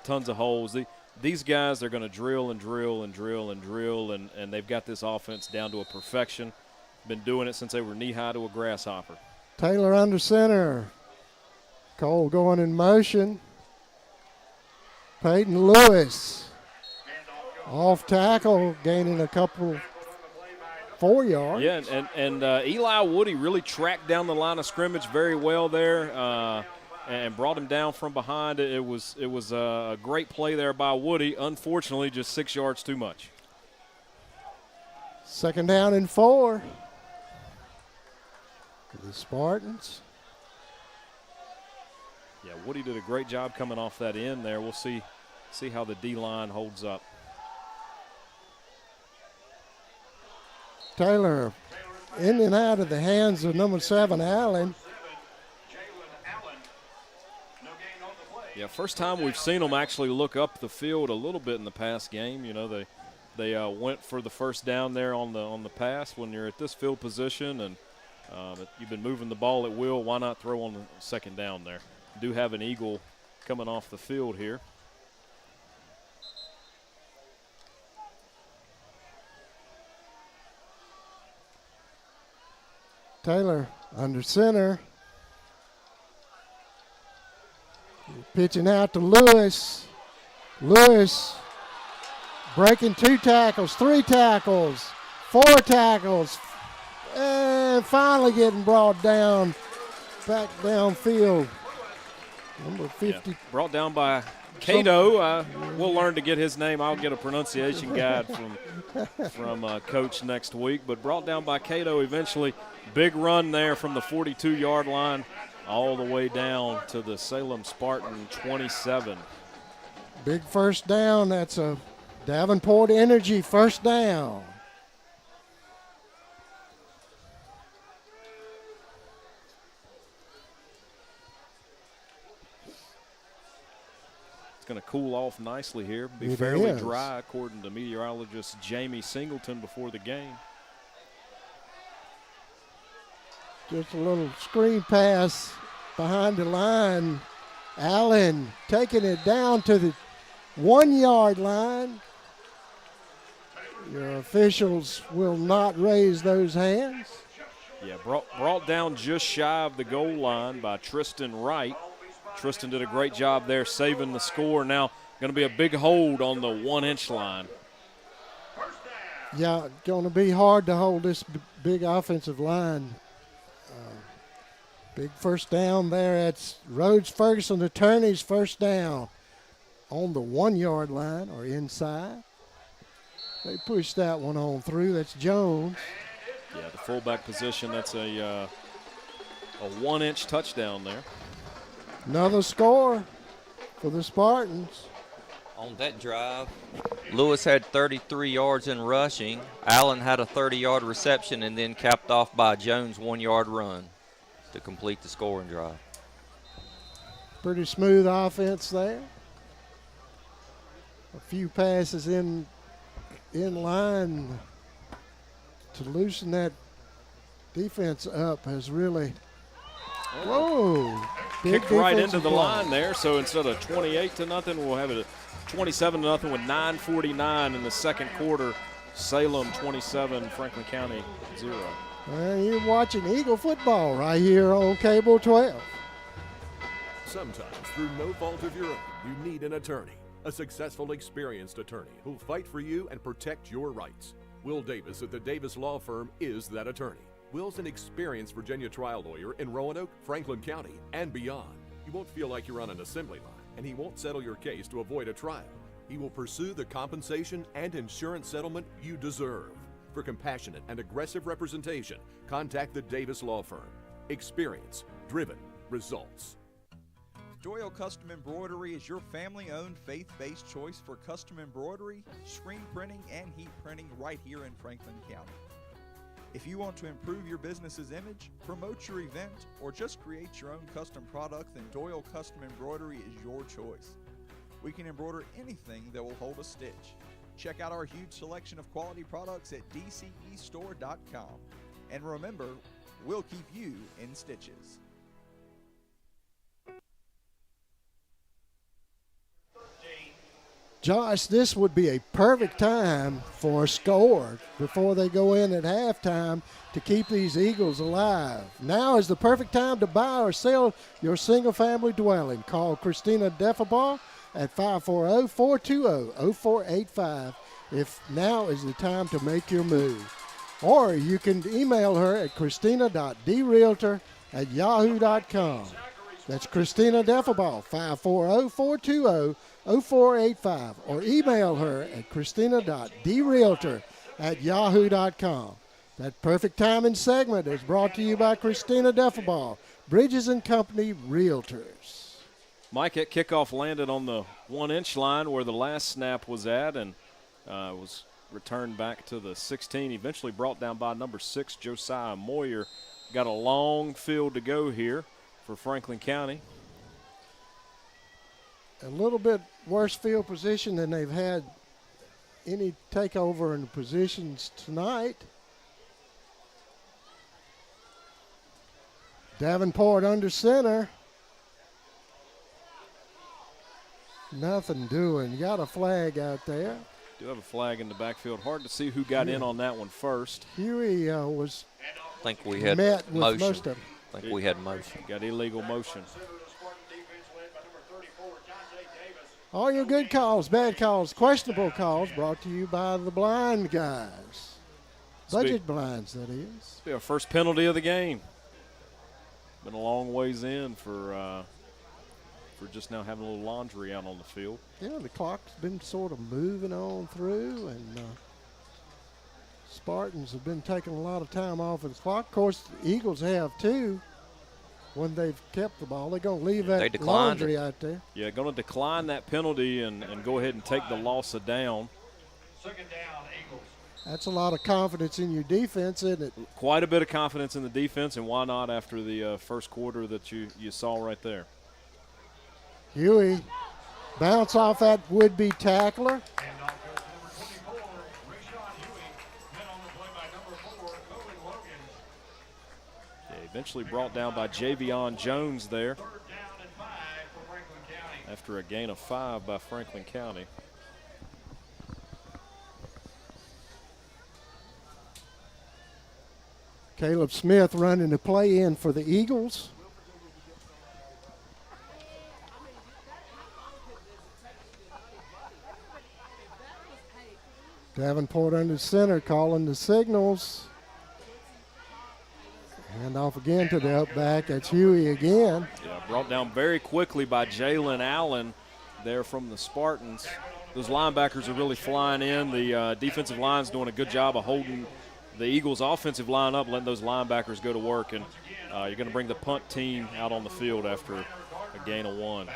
tons of holes. These guys, they're going to drill and drill and drill and drill, and they've got this offense down to a perfection. Been doing it since they were knee-high to a grasshopper. Taylor under center. Cole going in motion. Peyton Lewis off tackle, gaining a couple 4 yards. Yeah, and Eli Woody really tracked down the line of scrimmage very well there and brought him down from behind. It was a great play there by Woody. Unfortunately, just 6 yards too much. 2nd down and 4 for the Spartans. Yeah, Woody did a great job coming off that end there. We'll see how the D-line holds up. Taylor in and out of the hands of number 7, Allen. Yeah, first time we've seen them actually look up the field a little bit in the past game. You know, they went for the first down there on the pass. When you're at this field position and you've been moving the ball at will, why not throw on the 2nd down there? Do have an Eagle coming off the field here. Taylor under center. Pitching out to Lewis. Lewis breaking 2 tackles, 3 tackles, 4 tackles, and finally getting brought down, back downfield. Number 50. Yeah, brought down by Cato. We'll learn to get his name. I'll get a pronunciation guide from Coach next week. But brought down by Cato eventually. Big run there from the 42-yard line all the way down to the Salem Spartan 27. Big first down. That's a Davenport Energy first down. It's going to cool off nicely here. Be It fairly is. dry, according to meteorologist Jamie Singleton before the game. Just a little screen pass behind the line. Allen taking it down to the 1-yard line. Your officials will not raise those hands. Yeah, brought down just shy of the goal line by Tristan Wright. Tristan did a great job there saving the score. Now going to be a big hold on the 1-inch line. Yeah, going to be hard to hold this big offensive line. Big first down there. That's Rhodes Ferguson Attorney's first down on the 1-yard line or inside. They push that one on through. That's Jones. Yeah, the fullback position. That's a 1-inch touchdown there. Another score for the Spartans. On that drive, Lewis had 33 yards in rushing. Allen had a 30-yard reception and then capped off by Jones' 1-yard run to complete the scoring drive. Pretty smooth offense there. A few passes in line to loosen that defense up has really, whoa. Kicked right into the line there, so instead of 28-0, we'll have it 27-0 with 9:49 in the second quarter. Salem 27, Franklin County 0. Well, you're watching Eagle football right here on Cable 12. Sometimes, through no fault of your own, you need an attorney. A successful, experienced attorney who'll fight for you and protect your rights. Will Davis at the Davis Law Firm is that attorney. Will's an experienced Virginia trial lawyer in Roanoke, Franklin County, and beyond. You won't feel like you're on an assembly line, and he won't settle your case to avoid a trial. He will pursue the compensation and insurance settlement you deserve. For compassionate and aggressive representation, contact the Davis Law Firm. Experience, driven, results. Doyle Custom Embroidery is your family-owned, faith-based choice for custom embroidery, screen printing, and heat printing right here in Franklin County. If you want to improve your business's image, promote your event, or just create your own custom product, then Doyle Custom Embroidery is your choice. We can embroider anything that will hold a stitch. Check out our huge selection of quality products at dcestore.com. And remember, we'll keep you in stitches. Josh, this would be a perfect time for a score before they go in at halftime to keep these Eagles alive. Now is the perfect time to buy or sell your single-family dwelling. Call Christina Deffabaugh at 540-420-0485 if now is the time to make your move. Or you can email her at christina.drealtor@yahoo.com. That's Christina Deffabaugh, 540-420-0485, or email her at christina.drealtor@yahoo.com. That perfect timing segment is brought to you by Christina Deffabaugh, Bridges & Company Realtors. Mike, at kickoff landed on the 1-inch line where the last snap was at, and was returned back to the 16, eventually brought down by number 6, Josiah Moyer. Got a long field to go here for Franklin County. A little bit worse field position than they've had any takeover in the positions tonight. Davenport under center. Nothing doing. Got a flag out there. Do have a flag in the backfield. Hard to see who got in on that one first. Huey was I think we had met with motion. most of them. I think we had motion. Got illegal motion. All your good calls, bad calls, questionable calls brought to you by the blind guys. Budget blinds, that is. Be our first penalty of the game. Been a long ways in for just now having a little laundry out on the field. Yeah, the clock's been sort of moving on through, and Spartans have been taking a lot of time off of the clock. Of course, the Eagles have too. When they've kept the ball, they're going to leave that laundry out there. Yeah, going to decline that penalty and go ahead and take the loss of down. Second down, Eagles. That's a lot of confidence in your defense, isn't it? Quite a bit of confidence in the defense, and why not after the first quarter that you saw right there. Huey bounce off that would-be tackler. Eventually brought down by Javion Jones there after a gain of 5 by Franklin County. Caleb Smith running the play in for the Eagles. Davenport under center calling the signals. Hand off again to the up back. That's Huey again. Yeah, brought down very quickly by Jalen Allen there from the Spartans. Those linebackers are really flying in. The defensive line's doing a good job of holding the Eagles' offensive line up, letting those linebackers go to work. And you're going to bring the punt team out on the field after a gain of 1.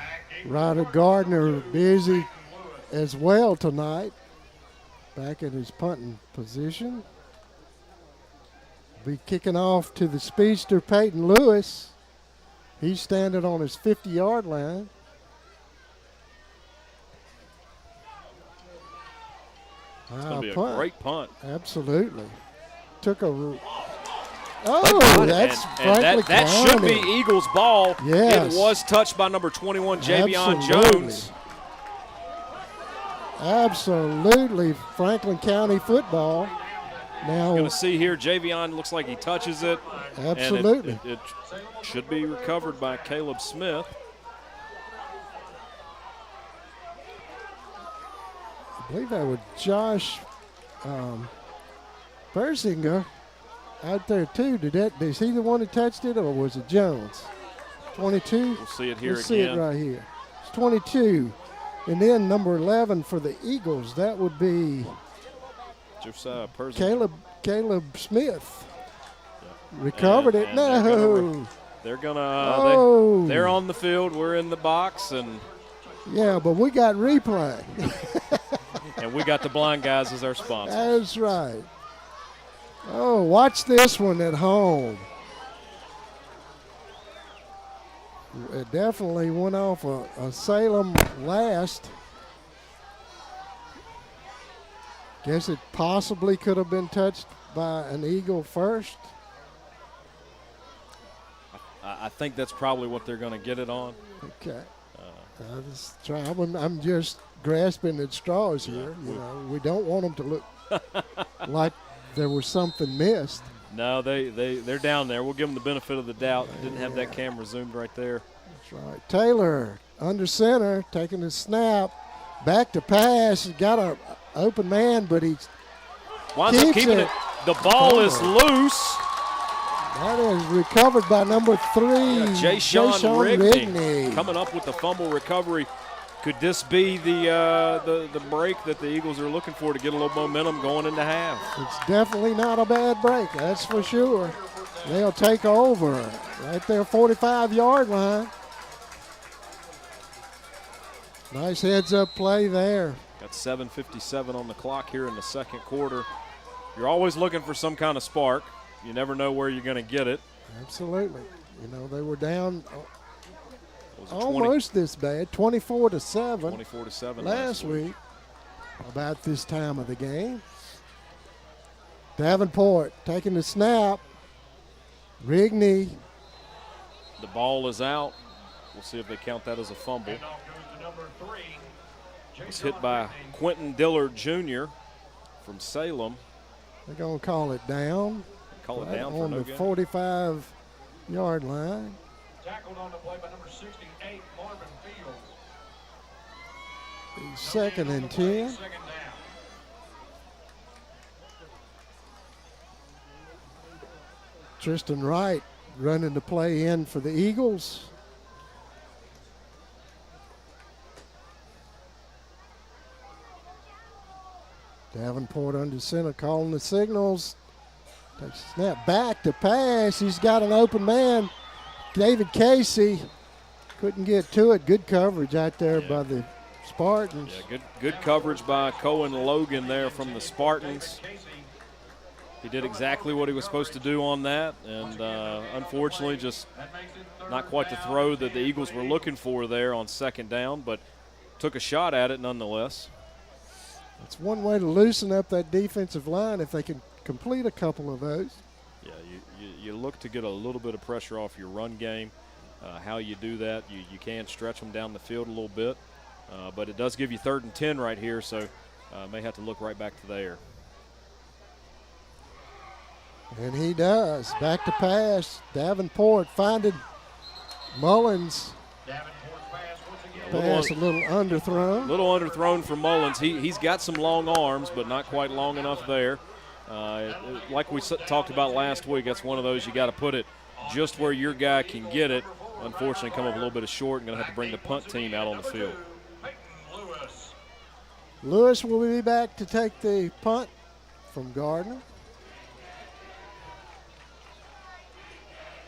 Ryder Gardner busy as well tonight. Back in his punting position. Be kicking off to the speedster Peyton Lewis. He's standing on his 50-yard line. It's going to be a great punt. Absolutely. Took a that's Franklin that should be Eagles ball. Yes. It was touched by number 21, Javion Absolutely. Jones. Absolutely Franklin County football. Now going to see here, Javion looks like he touches it. Absolutely. And it should be recovered by Caleb Smith. I believe that was Josh Persinger out there too. Is he the one that touched it, or was it Jones? 22. We'll see it here Let's again. see it right here. It's 22. And then number 11 for the Eagles, that would be Josiah Persian. Caleb Smith. Yeah. Recovered it. And No. They're gonna. Oh. They're on the field. We're in the box, and Yeah, but we got replay. and we got the blind guys as our sponsors. That's right. Oh, watch this one at home. It definitely went off a Salem last. Guess it possibly could have been touched by an Eagle first. I think that's probably what they're going to get it on. Okay. I'm just grasping at straws here. You know, we don't want them to look like there was something missed. No, they're down there. We'll give them the benefit of the doubt. Didn't have that camera zoomed right there. That's right. Taylor under center, taking the snap, back to pass. He's got an open man, but he winds up keeping it. The ball is loose. That is recovered by number 3, Jay-Sean Rigney. Coming up with the fumble recovery. Could this be the break that the Eagles are looking for to get a little momentum going into half? It's definitely not a bad break, that's for sure. They'll take over right there, 45-yard line. Nice heads-up play there. Got 7:57 on the clock here in the second quarter. You're always looking for some kind of spark. You never know where you're going to get it. Absolutely. You know, they were down almost this bad, 24-7. 24-7 last week. About this time of the game. Davenport taking the snap. Rigney. The ball is out. We'll see if they count that as a fumble. It's hit by Quentin Dillard Jr. from Salem. They're going to call it down. Call it right down for on no the gain. 45-yard line. Tackled on the play by number 68, Marvin Fields. Second and 10. Second down. Tristan Wright running the play in for the Eagles. Davenport under center calling the signals. Takes a snap back to pass. He's got an open man. David Casey couldn't get to it. Good coverage out there by the Spartans. Yeah, good coverage by Cohen Logan there from the Spartans. He did exactly what he was supposed to do on that, and unfortunately just not quite the throw that the Eagles were looking for there on second down, but took a shot at it nonetheless. It's one way to loosen up that defensive line if they can complete a couple of those. Yeah, you look to get a little bit of pressure off your run game. How you do that, you can stretch them down the field a little bit, but it does give you 3rd and 10 right here, so may have to look right back to there. And he does. Back to pass. Davenport finding Mullins. Pass a little underthrown. Little underthrown for Mullins. He's got some long arms, but not quite long enough there. Like we talked about last week, that's one of those you got to put it just where your guy can get it. Unfortunately, come up a little bit short and going to have to bring the punt team out on the field. Lewis will be back to take the punt from Gardner.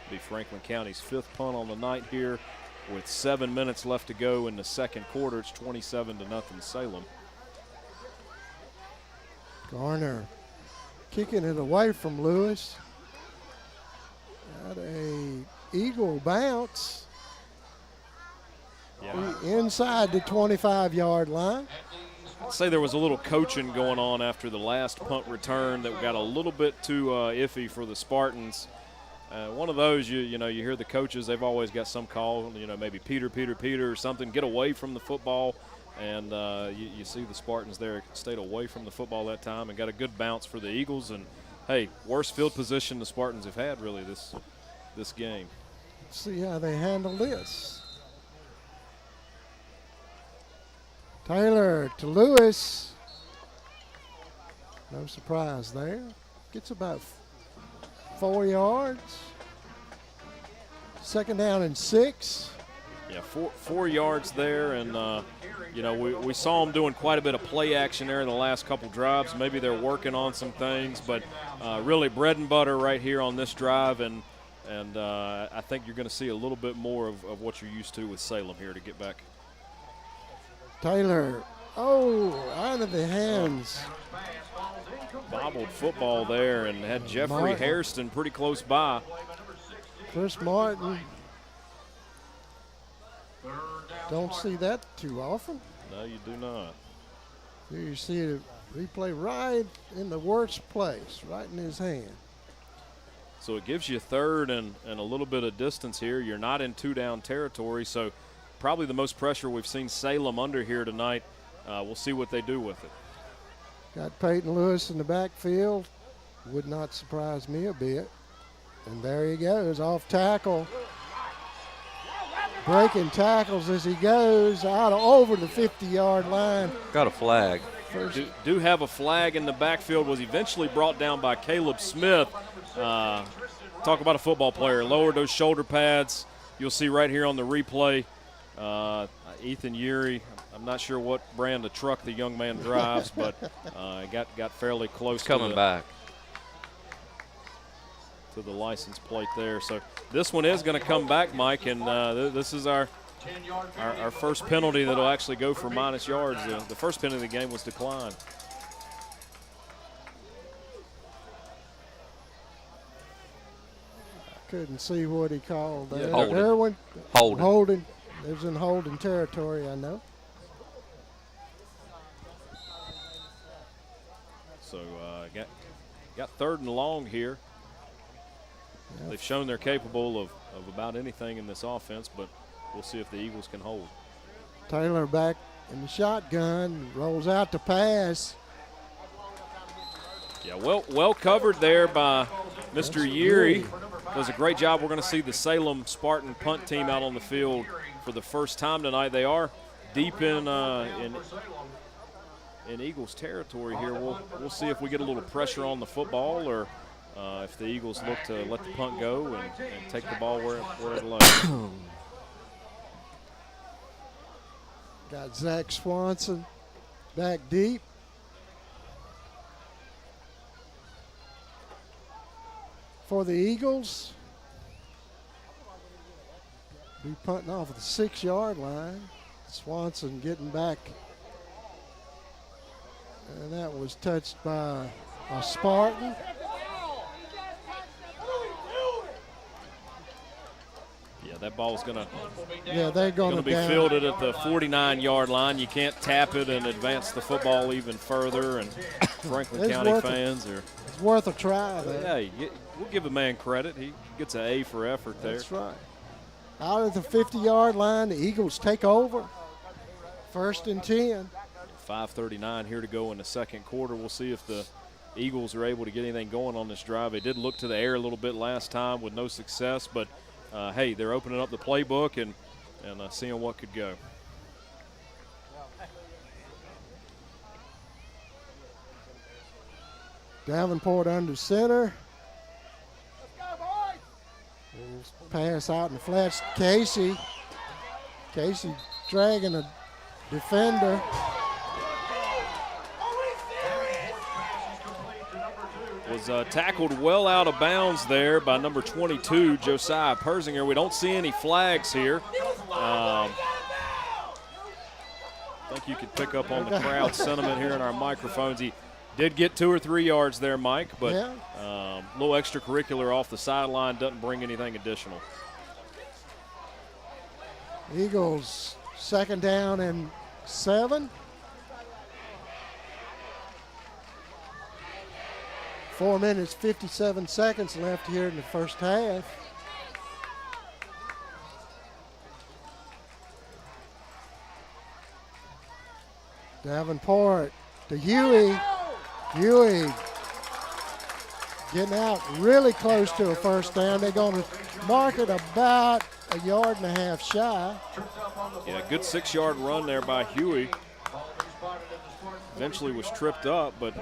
Be Franklin County's 5th punt on the night here with 7 minutes left to go in the second quarter. It's 27-0 Salem. Garner kicking it away from Lewis. Got a Eagle bounce. Yeah. Inside the 25-yard line. I'd say there was a little coaching going on after the last punt return that got a little bit too iffy for the Spartans. One of those, you know, you hear the coaches, they've always got some call, you know, maybe Peter or something, get away from the football. And you see the Spartans there stayed away from the football that time and got a good bounce for the Eagles. And, hey, worst field position the Spartans have had really this game. Let's see how they handle this. Taylor to Lewis. No surprise there. Gets about 4 yards. Second down and 6. Yeah, 4 yards there, and you know, we saw them doing quite a bit of play action there in the last couple drives. Maybe they're working on some things, but really bread and butter right here on this drive, and I think you're going to see a little bit more of what you're used to with Salem here to get back. Taylor, out of the hands. Bobbled football there and had Jeffrey Martin. Hairston pretty close by. Chris Martin. Don't see that too often. No, you do not. Here you see it replay right in the worst place, right in his hand. So it gives you third and a little bit of distance here. You're not in 2-down territory, so probably the most pressure we've seen Salem under here tonight. We'll see what they do with it. Got Peyton Lewis in the backfield. Would not surprise me a bit. And there he goes, off tackle. Breaking tackles as he goes out over the 50-yard line. Got a flag. Do have a flag in the backfield. Was eventually brought down by Caleb Smith. Talk about a football player. Lowered those shoulder pads. You'll see right here on the replay. Ethan Urie, I'm not sure what brand of truck the young man drives, but got fairly close. Coming back to the license plate there. So this one is going to come back, Mike, and this is our first penalty that'll actually go for minus yards. The first penalty of the game was declined. Couldn't see what he called there. Holding. Holding. It was in holding territory, I know. So got third and long here. Yep. They've shown they're capable of about anything in this offense, but we'll see if the Eagles can hold. Taylor back in the shotgun, rolls out to pass. Yeah, well covered there by Mr. Urie. Does a great job. We're going to see the Salem Spartan punt team out on the field for the first time tonight. They are deep in Eagles territory here. We'll see if we get a little pressure on the football, or if the Eagles look to let the punt go and take the ball where it lays. Got Zach Swanson back deep. For the Eagles, be punting off at the 6-yard line. Swanson getting back, and that was touched by a Spartan. Yeah, that ball's gonna. Yeah, they're gonna be fielded at the 49-yard line. You can't tap it and advance the football even further. And Franklin County fans are. It's worth a try, though. Yeah, we'll give a man credit. He gets an A for effort there. That's right. Out at the 50-yard line, the Eagles take over. 1st and 10. 5:39 here to go in the second quarter. We'll see if the Eagles are able to get anything going on this drive. They did look to the air a little bit last time with no success, but hey, they're opening up the playbook and seeing what could go. Davenport under center. Pass out in the flats. Casey dragging a defender. Was tackled well out of bounds there by number 22, Josiah Persinger. We don't see any flags here. I think you could pick up on the crowd sentiment here in our microphones. He did get 2 or 3 yards there, Mike, but a little extracurricular off the sideline, doesn't bring anything additional. Eagles 2nd down and 7. 4 minutes, 57 seconds left here in the first half. Davenport to Huey. Huey getting out really close to a first down. They're going to mark it about a yard and a half shy. Yeah, good 6-yard run there by Huey. Eventually was tripped up, but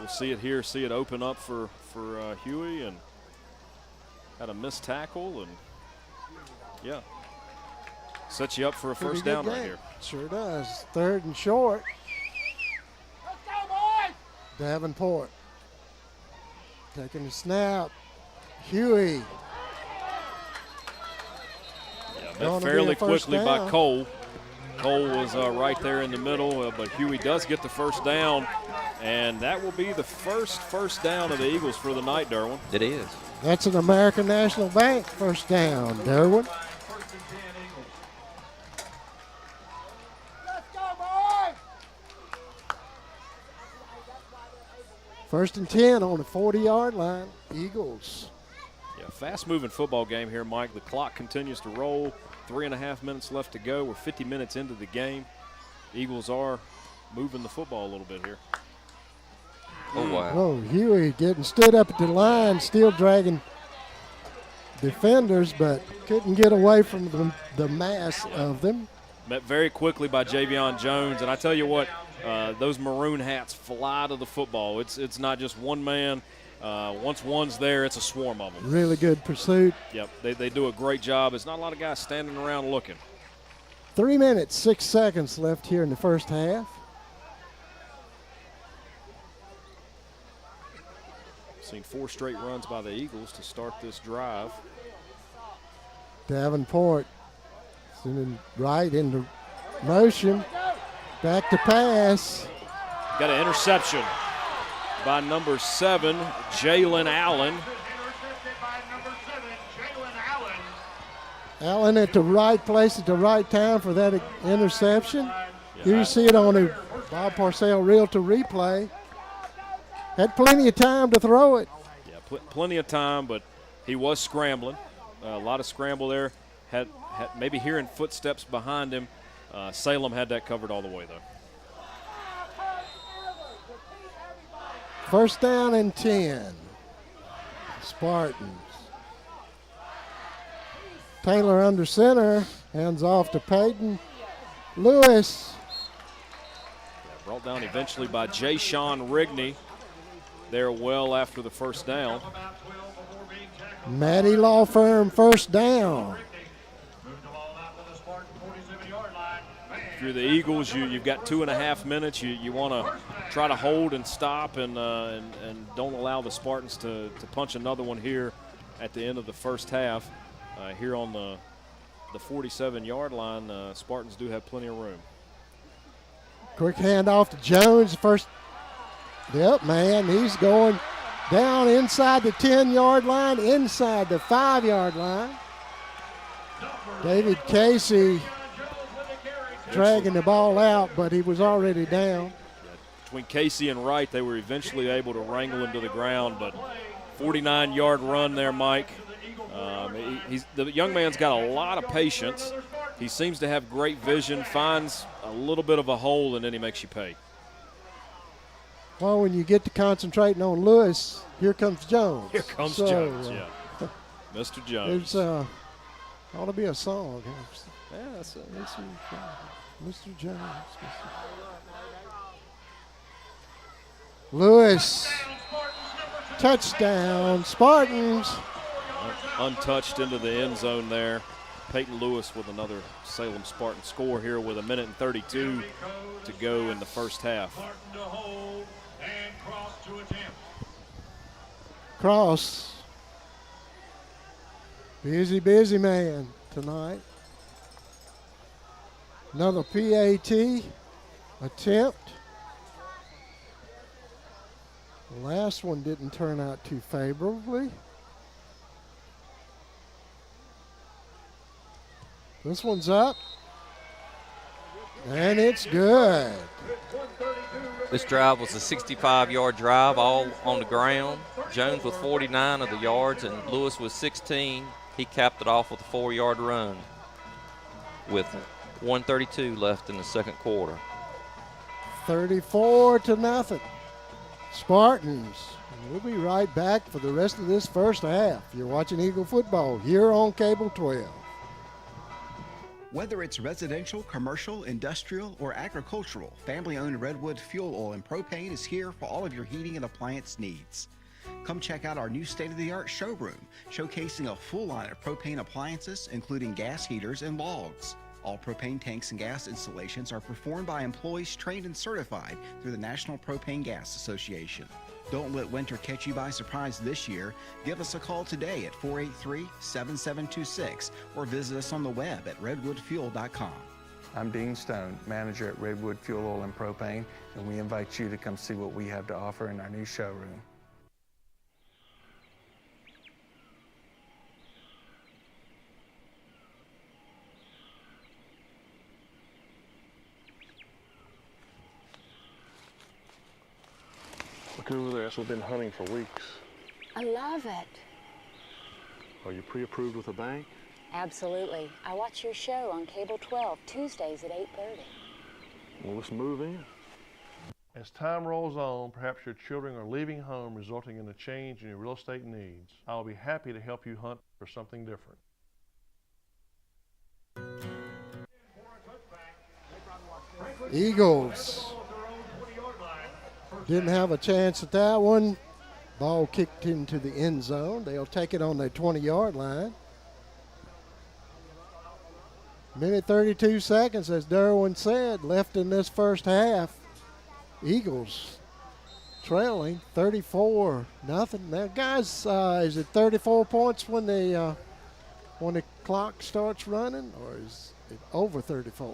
We'll see it here, see it open up for Huey, and had a missed tackle, and yeah, sets you up for a Pretty first good down right game. here. Sure does. 3rd and short. Davenport taking the snap. Huey. Yeah, met fairly quickly by Cole. Cole was right there in the middle, but Huey does get the first down, and that will be the first down of the Eagles for the night, Derwin. It is. That's an American National Bank first down, Derwin. First and 10 on the 40-yard line, Eagles. Yeah, fast-moving football game here, Mike. The clock continues to roll. 3.5 minutes left to go. We're 50 minutes into the game. Eagles are moving the football a little bit here. Oh, wow. Oh, Huey getting stood up at the line, still dragging defenders, but couldn't get away from the mass of them. Met very quickly by Javion Jones, and I tell you what, those maroon hats fly to the football. It's not just one man. Once one's there, it's a swarm of them. Really good pursuit. Yep, they do a great job. There's not a lot of guys standing around looking. 3 minutes, 6 seconds left here in the first half. Seen 4 straight runs by the Eagles to start this drive. Davenport sending right into motion. Back to pass. Got an interception by number 7, Jalen Allen. Allen at the right place at the right time for that interception. Here you see it on a Bob Parcell reel-to replay. Had plenty of time to throw it. Yeah, plenty of time, but he was scrambling. A lot of scramble there. Had maybe hearing footsteps behind him. Salem had that covered all the way, though. First down and 10. Spartans. Taylor under center. Hands off to Peyton. Lewis. Brought down eventually by Jay Sean Rigney. There well after the first down. Maddie Law Firm first down. If you're the Eagles, you've got 2.5 minutes. You want to try to hold and stop and don't allow the Spartans to punch another one here at the end of the first half. Here on the 47-yard line, Spartans do have plenty of room. Quick handoff to Jones. First, yep, man, he's going down inside the 10-yard line, inside the 5-yard line. David Casey dragging the ball out, but he was already down. Between Casey and Wright, they were eventually able to wrangle him to the ground, but 49-yard run there, Mike. The young man's got a lot of patience. He seems to have great vision, finds a little bit of a hole, and then he makes you pay. Well, when you get to concentrating on Lewis, here comes Jones. Here comes Jones, yeah. Mr. Jones. There's ought to be a song. Yeah, that's Mr. Jones. Lewis. Touchdown, Spartans. Untouched into the end zone there. Peyton Lewis with another Salem Spartan score here with 1:32 to go in the first half. Cross. Busy man tonight. Another PAT attempt. The last one didn't turn out too favorably. This one's up. And it's good. This drive was a 65-yard drive, all on the ground. Jones with 49 of the yards, and Lewis with 16. He capped it off with a 4-yard run with 1:32 left in the second quarter. 34-0. Spartans. And we'll be right back for the rest of this first half. You're watching Eagle football here on Cable 12. Whether it's residential, commercial, industrial, or agricultural, family-owned Redwood Fuel Oil and Propane is here for all of your heating and appliance needs. Come check out our new state-of-the-art showroom, showcasing a full line of propane appliances, including gas heaters and logs. All propane tanks and gas installations are performed by employees trained and certified through the National Propane Gas Association. Don't let winter catch you by surprise this year. Give us a call today at 483-7726 or visit us on the web at redwoodfuel.com. I'm Dean Stone, manager at Redwood Fuel Oil and Propane, and we invite you to come see what we have to offer in our new showroom. Look over there, that's what we've been hunting for weeks. I love it. Are you pre-approved with a bank? Absolutely. I watch your show on Cable 12, Tuesdays at 8:30. Well, let's move in. As time rolls on, perhaps your children are leaving home, resulting in a change in your real estate needs. I'll be happy to help you hunt for something different. Eagles didn't have a chance at that one. Ball kicked into the end zone. They'll take it on their 20-yard line. Minute 32 seconds, as Derwin said, left in this first half. Eagles trailing 34-0. Now, guys, is it 34 points when the clock starts running, or is it over 34?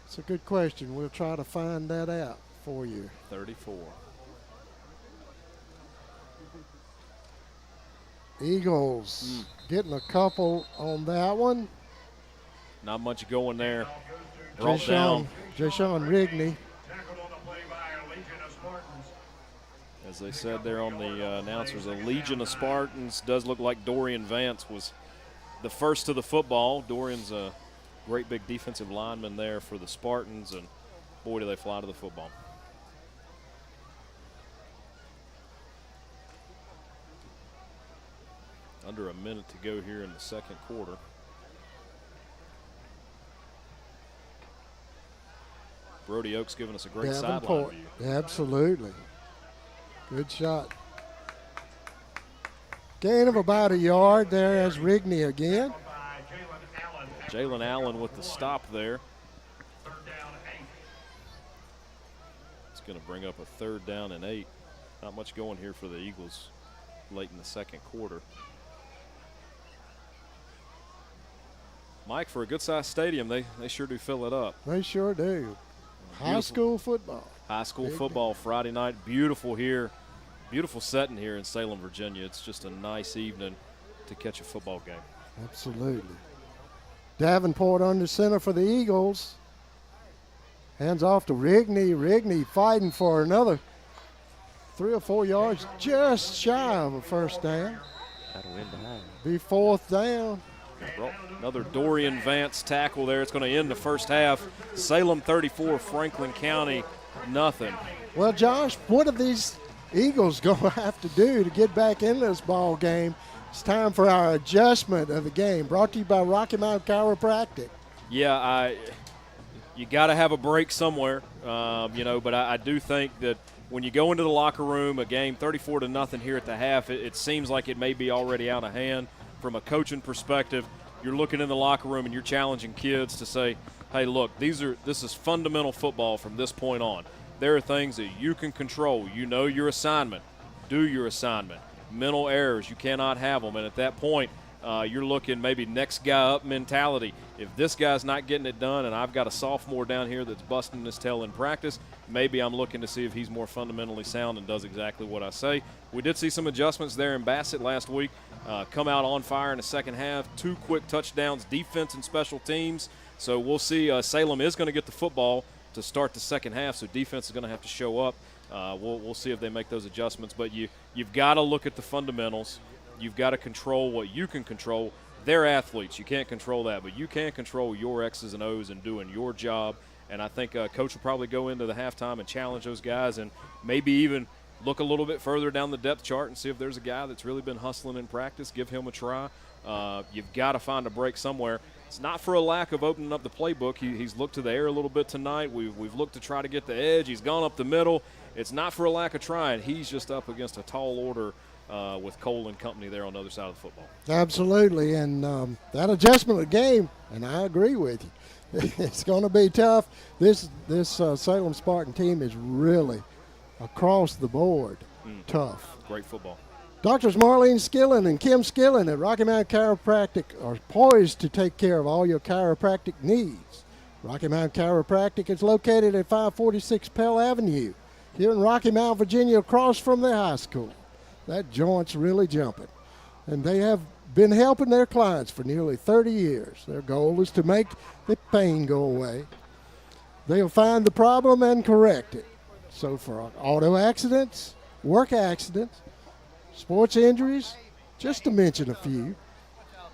It's a good question. We'll try to find that out for you. 34. Eagles getting a couple on that one. Not much going there. Brought down. Jashawn Rigney. As they said there on the announcers, a Legion of Spartans. Does look like Dorian Vance was the first to the football. Dorian's a great big defensive lineman there for the Spartans, and boy, do they fly to the football. Under a minute to go here in the second quarter. Brody Oaks giving us a great sideline view. Absolutely. Good shot. Gain of about a yard there as Rigney again. Jalen Allen with the stop there. It's going to bring up a 3rd down and 8. Not much going here for the Eagles late in the second quarter. Mike, for a good-sized stadium, they sure do fill it up. They sure do. High school football. High school football Friday night. Beautiful here. Beautiful setting here in Salem, Virginia. It's just a nice evening to catch a football game. Absolutely. Davenport under center for the Eagles. Hands off to Rigney. Rigney fighting for another 3 or 4 yards, just shy of a first down. That'll win behind. Be 4th down. Another Dorian Vance tackle there. It's going to end the first half. Salem 34, Franklin County nothing. Well, Josh, what are these Eagles going to have to do to get back into this ball game? It's time for our adjustment of the game. Brought to you by Rocky Mountain Chiropractic. Yeah, you got to have a break somewhere, but I do think that when you go into the locker room, a game 34-0 here at the half, it seems like it may be already out of hand. From a coaching perspective, you're looking in the locker room and you're challenging kids to say, hey, look, this is fundamental football from this point on. There are things that you can control. You know your assignment. Do your assignment. Mental errors, you cannot have them. And at that point, you're looking maybe next guy up mentality. If this guy's not getting it done and I've got a sophomore down here that's busting his tail in practice, maybe I'm looking to see if he's more fundamentally sound and does exactly what I say. We did see some adjustments there in Bassett last week. Come out on fire in the second half. 2 quick touchdowns, defense and special teams. So we'll see. Salem is going to get the football to start the second half, so defense is going to have to show up. We'll see if they make those adjustments. But you've got to look at the fundamentals. You've got to control what you can control. They're athletes. You can't control that. But you can control your X's and O's and doing your job. And I think Coach will probably go into the halftime and challenge those guys and maybe even look a little bit further down the depth chart and see if there's a guy that's really been hustling in practice. Give him a try. You've got to find a break somewhere. It's not for a lack of opening up the playbook. He's looked to the air a little bit tonight. We've looked to try to get the edge. He's gone up the middle. It's not for a lack of trying. He's just up against a tall order with Cole and company there on the other side of the football. Absolutely, and that adjustment of the game, and I agree with you. It's going to be tough. This Salem Spartan team is really across the board tough. Great football. Doctors Marlene Skillen and Kim Skillen at Rocky Mountain Chiropractic are poised to take care of all your chiropractic needs. Rocky Mountain Chiropractic is located at 546 Pell Avenue here in Rocky Mount, Virginia, across from the high school. That joint's really jumping. And they have been helping their clients for nearly 30 years. Their goal is to make the pain go away. They'll find the problem and correct it. So for auto accidents, work accidents, sports injuries, just to mention a few,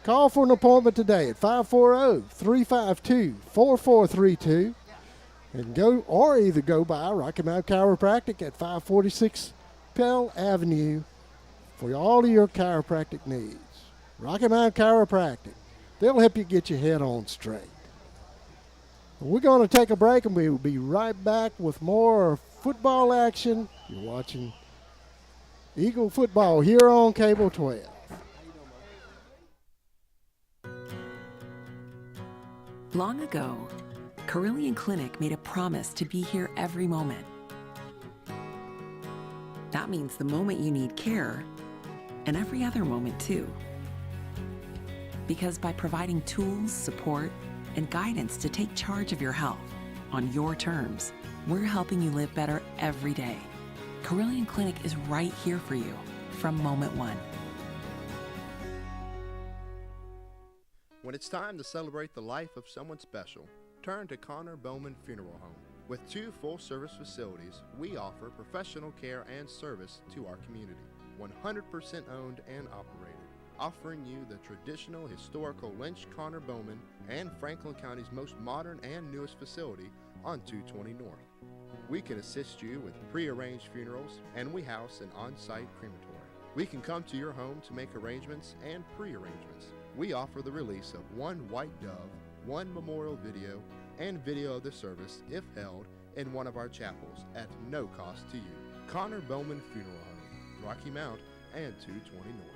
call for an appointment today at 540-352-4432 and either go by Rocky Mountain Chiropractic at 546 Pell Avenue for all of your chiropractic needs. Rocky Mountain Chiropractic. They'll help you get your head on straight. We're going to take a break, and we will be right back with more football action. You're watching Eagle football here on Cable 12. Long ago, Carillion Clinic made a promise to be here every moment. That means the moment you need care, and every other moment too. Because by providing tools, support, and guidance to take charge of your health on your terms, we're helping you live better every day. Carillion Clinic is right here for you from moment one. When it's time to celebrate the life of someone special, turn to Connor Bowman Funeral Home. With 2 full-service facilities, we offer professional care and service to our community. 100% owned and operated, offering you the traditional historical Lynch, Connor Bowman, and Franklin County's most modern and newest facility on 220 North. We can assist you with pre-arranged funerals, and we house an on-site crematory. We can come to your home to make arrangements and pre-arrangements. We offer the release of 1 white dove, 1 memorial video, and video of the service if held in one of our chapels at no cost to you. Connor Bowman Funeral Home, Rocky Mount and 220 North.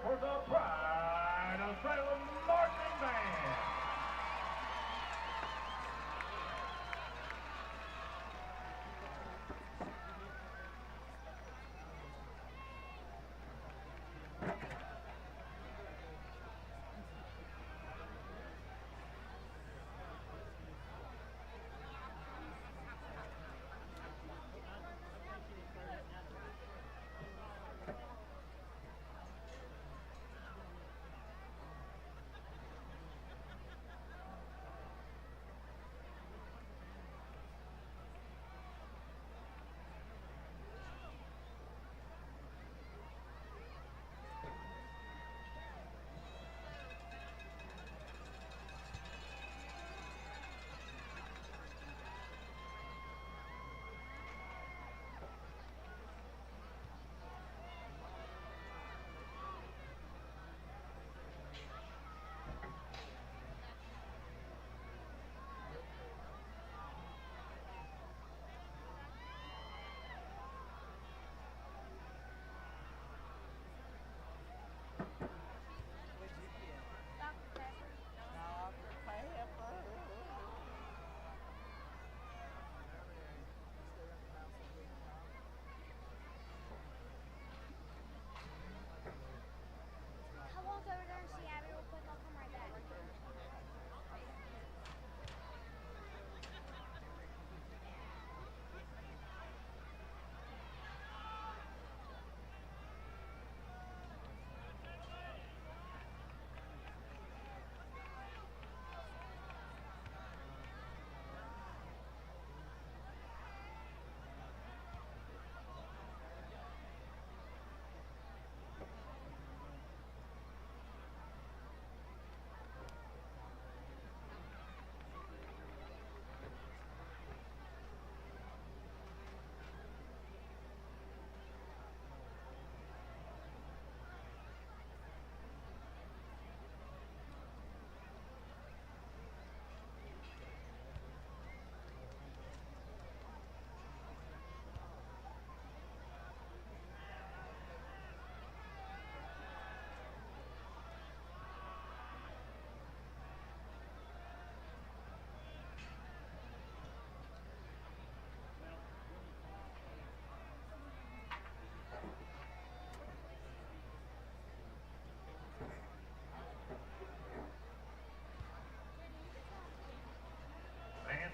for the Pride of Salem Marching Band.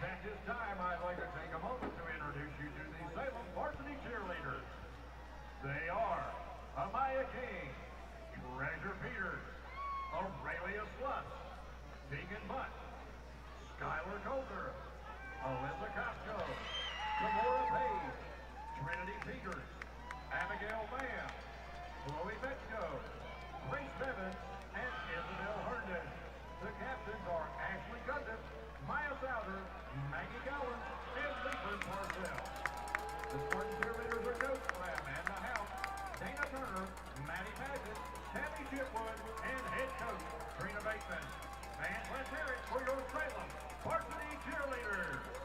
At this time, I'd like to take a moment to introduce you to the Salem varsity cheerleaders. They are Amaya King, Treasure Peters, Aurelia Sluss, Deegan Butt, Skylar Coulter, Alyssa Costco, Tamora Page, Trinity Peters, Abigail Lamb, Chloe Betsko, Grace Bevins, and Isabel Herndon. The captains are Ashley Gundon, Maya Souther, Maggie Gowan, and Leland Parcell. The Spartan cheerleaders are coached by Amanda House, Dana Turner, Maddie Paget, Tammy Shipwood, and head coach Trina Bateman. And let's hear it for your Salem varsity cheerleaders.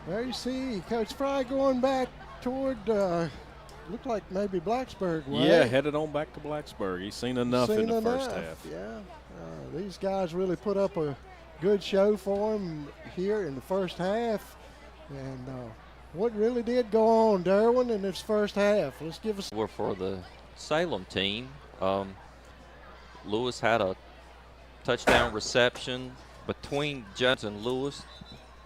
There you see Coach Fry going back toward, looked like maybe Blacksburg way. Yeah, headed on back to Blacksburg. He's seen enough in the first half. Yeah, these guys really put up a good show for him here in the first half. And what really did go on, Derwin, in this first half? Let's give us. We're for the Salem team. Lewis had a touchdown reception between Jones and Lewis.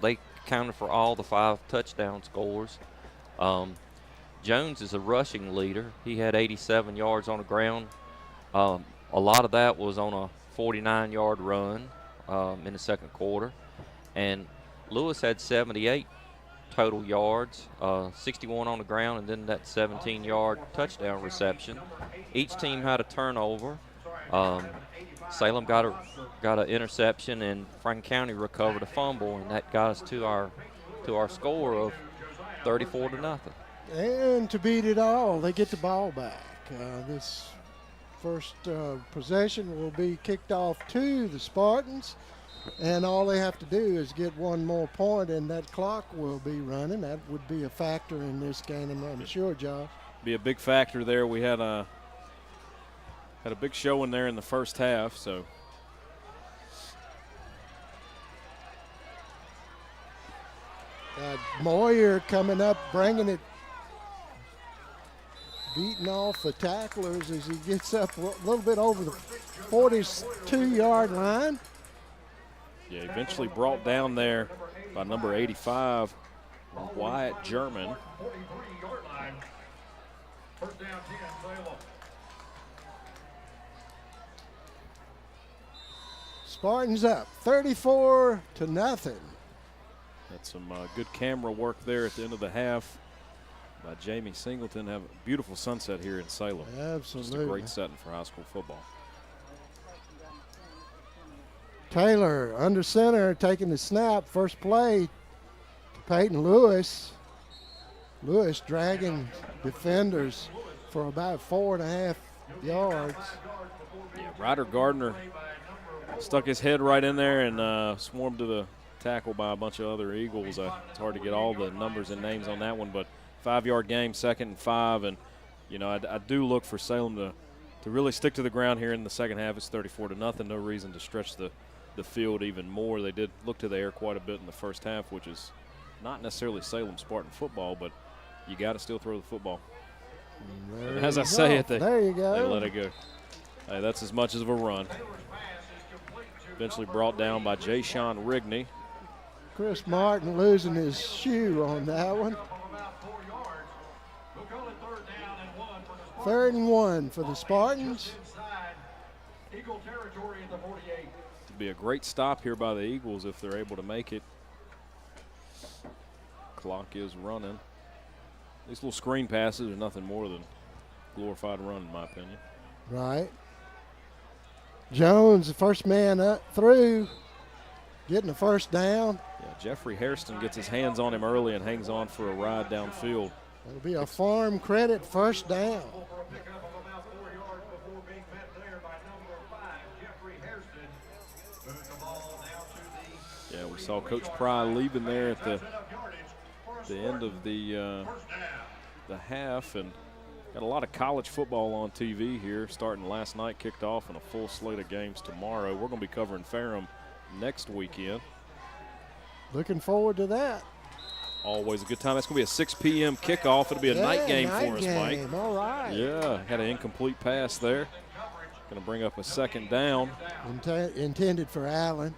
They counted for all the 5 touchdown scores. Jones is a rushing leader. He had 87 yards on the ground. A lot of that was on a 49-yard run in the second quarter. And Lewis had 78 total yards, 61 on the ground, and then that 17-yard touchdown reception. Each team had a turnover. Salem got an interception, and Franklin County recovered a fumble, and that got us to our score of 34-0. And to beat it all, they get the ball back. This first possession will be kicked off to the Spartans, and all they have to do is get one more point, and that clock will be running. That would be a factor in this game, I'm sure, Josh. Be a big factor there. We had a big showing there in the first half, so. Moyer coming up, bringing it, beating off the tacklers as he gets up a little bit over the 42-yard line. Yeah, eventually brought down there by number 85, Wyatt German. Spartans up 34-0. That's some good camera work there at the end of the half by Jamie Singleton. Have a beautiful sunset here in Salem. Absolutely. Just a great setting for high school football. Taylor under center taking the snap. First play to Peyton Lewis. Lewis dragging defenders for about 4.5 yards. Yeah, Ryder Gardner stuck his head right in there and swarmed to the tackle by a bunch of other Eagles. It's hard to get all the numbers and names on that one, but 5-yard game, 2nd and 5. And, you know, I do look for Salem to really stick to the ground here in the second half. It's 34-0. No reason to stretch the field even more. They did look to the air quite a bit in the first half, which is not necessarily Salem Spartan football, but you got to still throw the football. And as I say it, they let it go. Hey, that's as much as of a run. Eventually brought down by Jay-Sean Rigney. Chris Martin losing his shoe on that one. 3rd and 1 for the Spartans. To be a great stop here by the Eagles if they're able to make it. Clock is running. These little screen passes are nothing more than glorified run, in my opinion. Right. Jones, the first man up through, getting the first down. Yeah, Jeffrey Hairston gets his hands on him early and hangs on for a ride downfield. It'll be a farm credit first down. Yeah, we saw Coach Pry leaving there at the end of the half, and got a lot of college football on TV here, starting last night, kicked off, and a full slate of games tomorrow. We're going to be covering Ferrum next weekend. Looking forward to that. Always a good time. That's going to be a 6 p.m. kickoff. It'll be a night game for us, Mike. All right. Yeah, had an incomplete pass there. Going to bring up a 2nd down. Intended for Allen.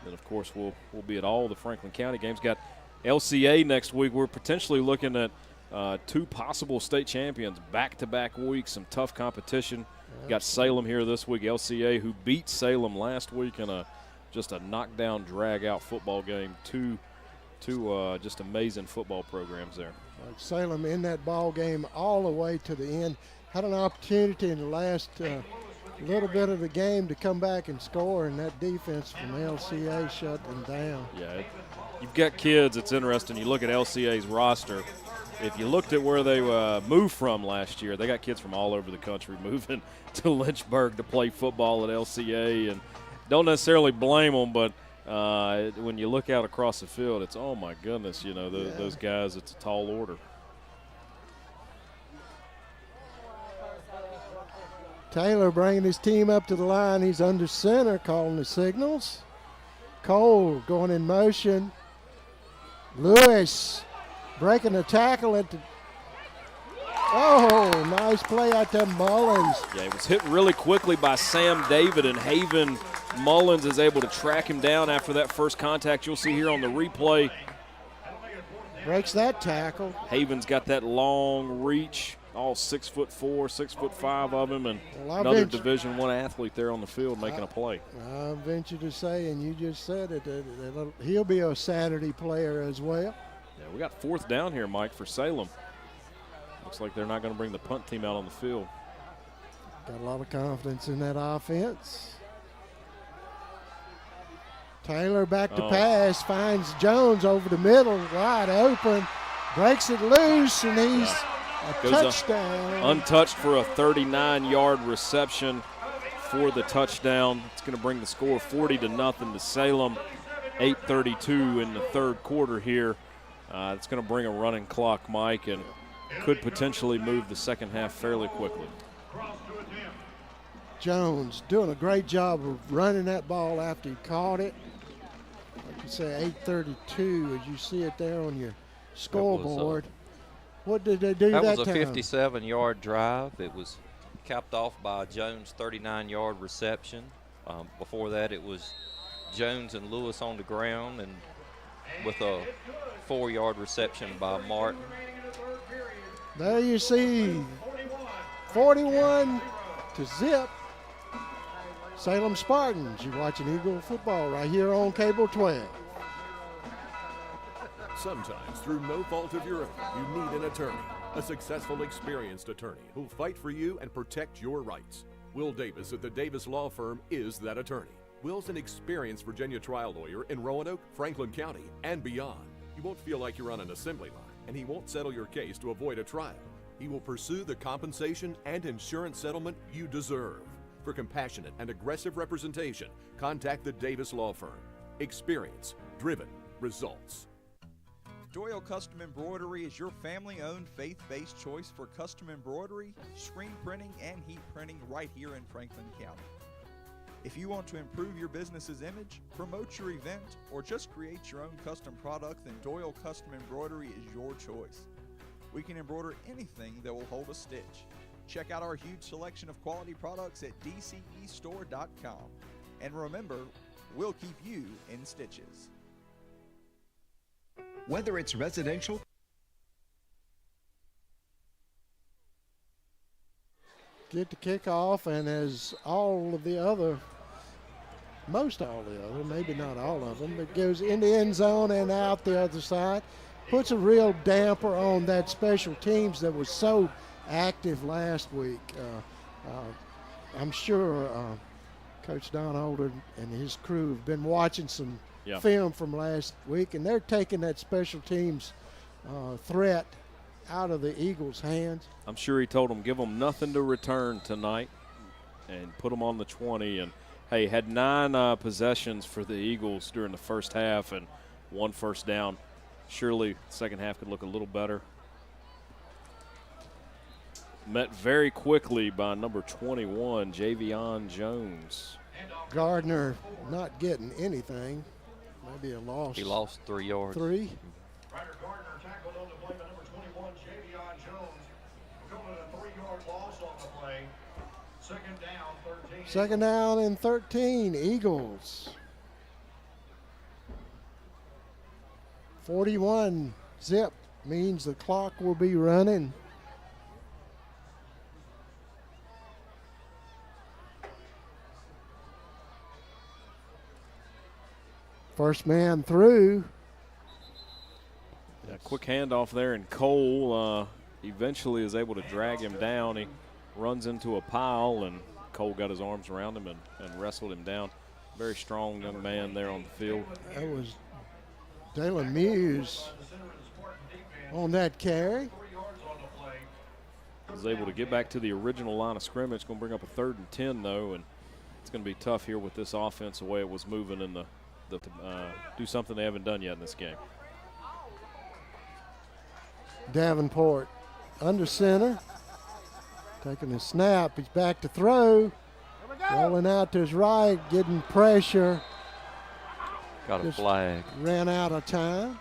And, of course, we'll be at all the Franklin County games. Got LCA next week. We're potentially looking at 2 possible state champions back-to-back weeks, some tough competition. Got Salem here this week, LCA, who beat Salem last week in just a knockdown, drag-out football game. Two just amazing football programs there. Salem in that ball game all the way to the end. Had an opportunity in the last little bit of the game to come back and score, and that defense from LCA shut them down. Yeah, you've got kids. It's interesting. You look at LCA's roster. If you looked at where they moved from last year, they got kids from all over the country moving to Lynchburg to play football at LCA, and don't necessarily blame them, but When you look out across the field, it's, oh, my goodness, you know, those guys, it's a tall order. Taylor bringing his team up to the line. He's under center, calling the signals. Cole going in motion. Lewis breaking the tackle at the. Oh, nice play out there, Mullins. Yeah, he was hit really quickly by Sam David, and Haven Mullins is able to track him down after that first contact. You'll see here on the replay. Breaks that tackle. Haven's got that long reach, all 6'4", 6'5" of him, and another Division I athlete there on the field making a play. I venture to say, and you just said it, that he'll be a Saturday player as well. Yeah, we got 4th down here, Mike, for Salem. Looks like they're not going to bring the punt team out on the field. Got a lot of confidence in that offense. Taylor back to pass, finds Jones over the middle, wide open, breaks it loose, and he's a touchdown. Untouched for a 39-yard reception for the touchdown. It's going to bring the score 40-0 to Salem. 8:32 in the third quarter here. It's going to bring a running clock, Mike, and could potentially move the second half fairly quickly. Jones doing a great job of running that ball after he caught it. Like you say, 8:32 as you see it there on your scoreboard. What did they do that time? That was a 57-yard drive. It was capped off by Jones' 39-yard reception. Before that, it was Jones and Lewis on the ground, and with a 4-yard reception by Martin. There you see 41 to zip. Salem Spartans. You're watching Eagle football right here on Cable 12. Sometimes, through no fault of your own, you need an attorney. A successful, experienced attorney who'll fight for you and protect your rights. Will Davis at the Davis Law Firm is that attorney. Will's an experienced Virginia trial lawyer in Roanoke, Franklin County, and beyond. You won't feel like you're on an assembly line, and he won't settle your case to avoid a trial. He will pursue the compensation and insurance settlement you deserve. For compassionate and aggressive representation, contact the Davis Law Firm. Experience, driven, results. Doyle Custom Embroidery is your family-owned, faith-based choice for custom embroidery, screen printing, and heat printing right here in Franklin County. If you want to improve your business's image, promote your event, or just create your own custom product, then Doyle Custom Embroidery is your choice. We can embroider anything that will hold a stitch. Check out our huge selection of quality products at dcestore.com. And remember, we'll keep you in stitches. Whether it's residential, get the kickoff, and as most all the other, maybe not all of them, but goes in the end zone and out the other side, puts a real damper on that special teams that was so active last week. I'm sure Coach Don Holder and his crew have been watching some film from last week, and they're taking that special teams threat out of the Eagles' hands. I'm sure he told them, give them nothing to return tonight and put them on the 20. And, hey, had 9 possessions for the Eagles during the first half and 1 first down. Surely the second half could look a little better. Met very quickly by number 21, Javion Jones. Gardner not getting anything. Maybe a loss. He lost 3 yards. 3. Ryder Gardner tackled on the play by number 21, Javion Jones. We're going to a 3-yard loss on the play. Second down, 13. Second down and 13, Eagles. 41 zip means the clock will be running. First man through. Yeah, quick handoff there, and Cole eventually is able to drag him down. He runs into a pile, and Cole got his arms around him and wrestled him down. Very strong young man there on the field. That was Dalen Muse on that carry. Was able to get back to the original line of scrimmage. Going to bring up a 3rd and 10, though, and it's going to be tough here with this offense the way it was moving in the do something they haven't done yet in this game. Davenport under center. Taking a snap. He's back to throw. Rolling out to his right, getting pressure. Got a Just flag. Ran out of time.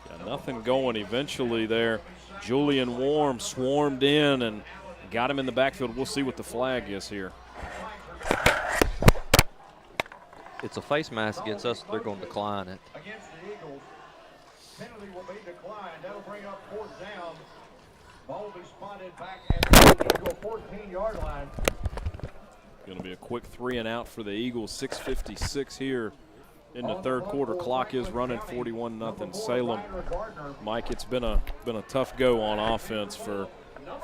Yeah, nothing going eventually there. Julian Warm swarmed in and got him in the backfield. We'll see what the flag is here. It's a face mask against us. They're going to decline it. Against the Eagles, penalty will be declined. That'll bring up fourth down. Ball will be spotted back at the Eagle 14-yard line. Going to be a quick 3 and out for the Eagles. 6:56 here in the third quarter. Clock is running 41-0 Salem. Mike, it's been a tough go on offense for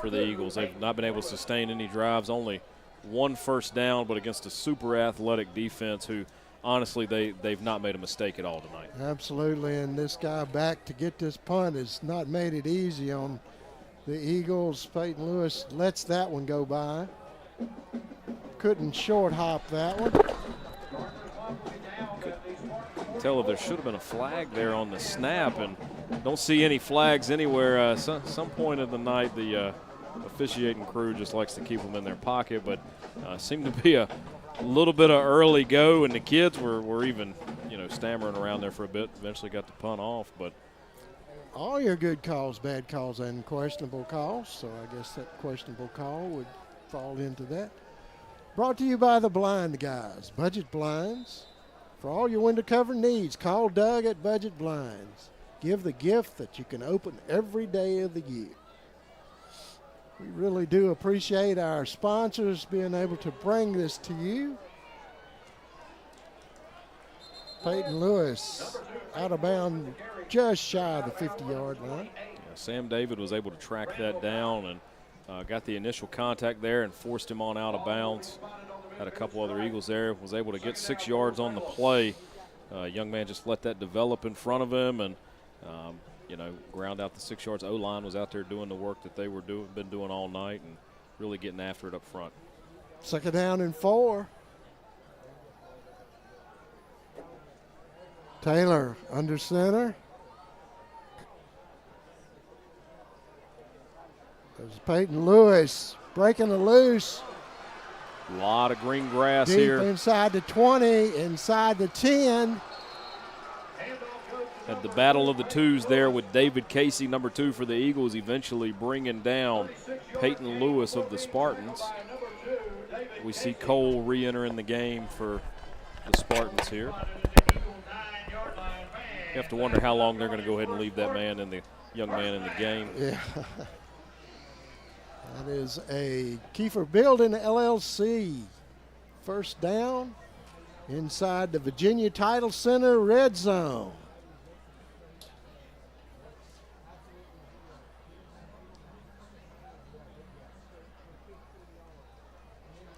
the Eagles. They've not been able to sustain any drives. Only one first down, but against a super athletic defense who, honestly, they've not made a mistake at all tonight. Absolutely, and this guy back to get this punt has not made it easy on the Eagles. Peyton Lewis lets that one go by. Couldn't short hop that one. Tell if there should have been a flag there on the snap, and don't see any flags anywhere. Some point of the night, the officiating crew just likes to keep them in their pocket, but seemed to be a little bit of early go, and the kids were even, stammering around there for a bit. Eventually got the punt off, but all your good calls, bad calls, and questionable calls. So I guess that questionable call would fall into that. Brought to you by the Blind Guys, Budget Blinds. For all your window cover needs, call Doug at Budget Blinds. Give the gift that you can open every day of the year. We really do appreciate our sponsors being able to bring this to you. Peyton Lewis out of bounds just shy of the 50-yard line. Yeah, Sam David was able to track that down and got the initial contact there and forced him on out of bounds. Had a couple other Eagles there, was able to get 6 yards on the play. Young man just let that develop in front of him and, ground out the 6 yards. O-line was out there doing the work that they were been doing all night and really getting after it up front. 2nd down and 4. Taylor under center. There's Peyton Lewis breaking the loose. A lot of green grass Deep here. Inside the 20, inside the 10. At the battle of the twos there with David Casey, number 2 for the Eagles, eventually bringing down Peyton Lewis of the Spartans. We see Cole re-entering the game for the Spartans here. You have to wonder how long they're going to go ahead and leave that young man in the game. Yeah. That is a Kiefer Building LLC. 1st down inside the Virginia Title Center red zone.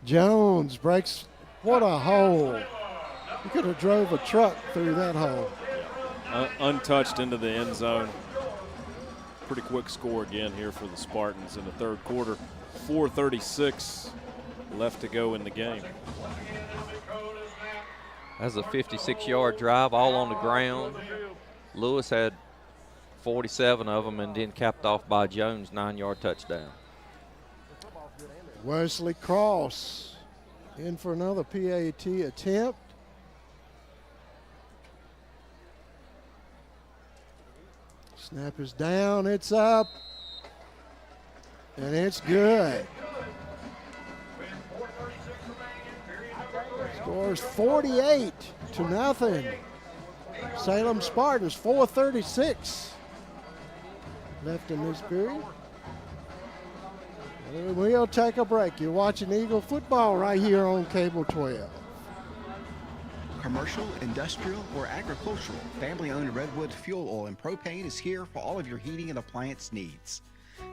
Jones breaks. What a hole. He could have drove a truck through that hole. Untouched into the end zone. Pretty quick score again here for the Spartans in the third quarter. 4:36 left to go in the game. That's a 56-yard drive, all on the ground. Lewis had 47 of them and then capped off by Jones, 9-yard touchdown. Wesley Cross in for another PAT attempt. Snap is down, it's up, and it's good. Scores 48-0. Salem Spartans, 4:36 left in this period. We'll take a break. You're watching Eagle football right here on Cable 12. Commercial, industrial, or agricultural, family-owned Redwood Fuel Oil and Propane is here for all of your heating and appliance needs.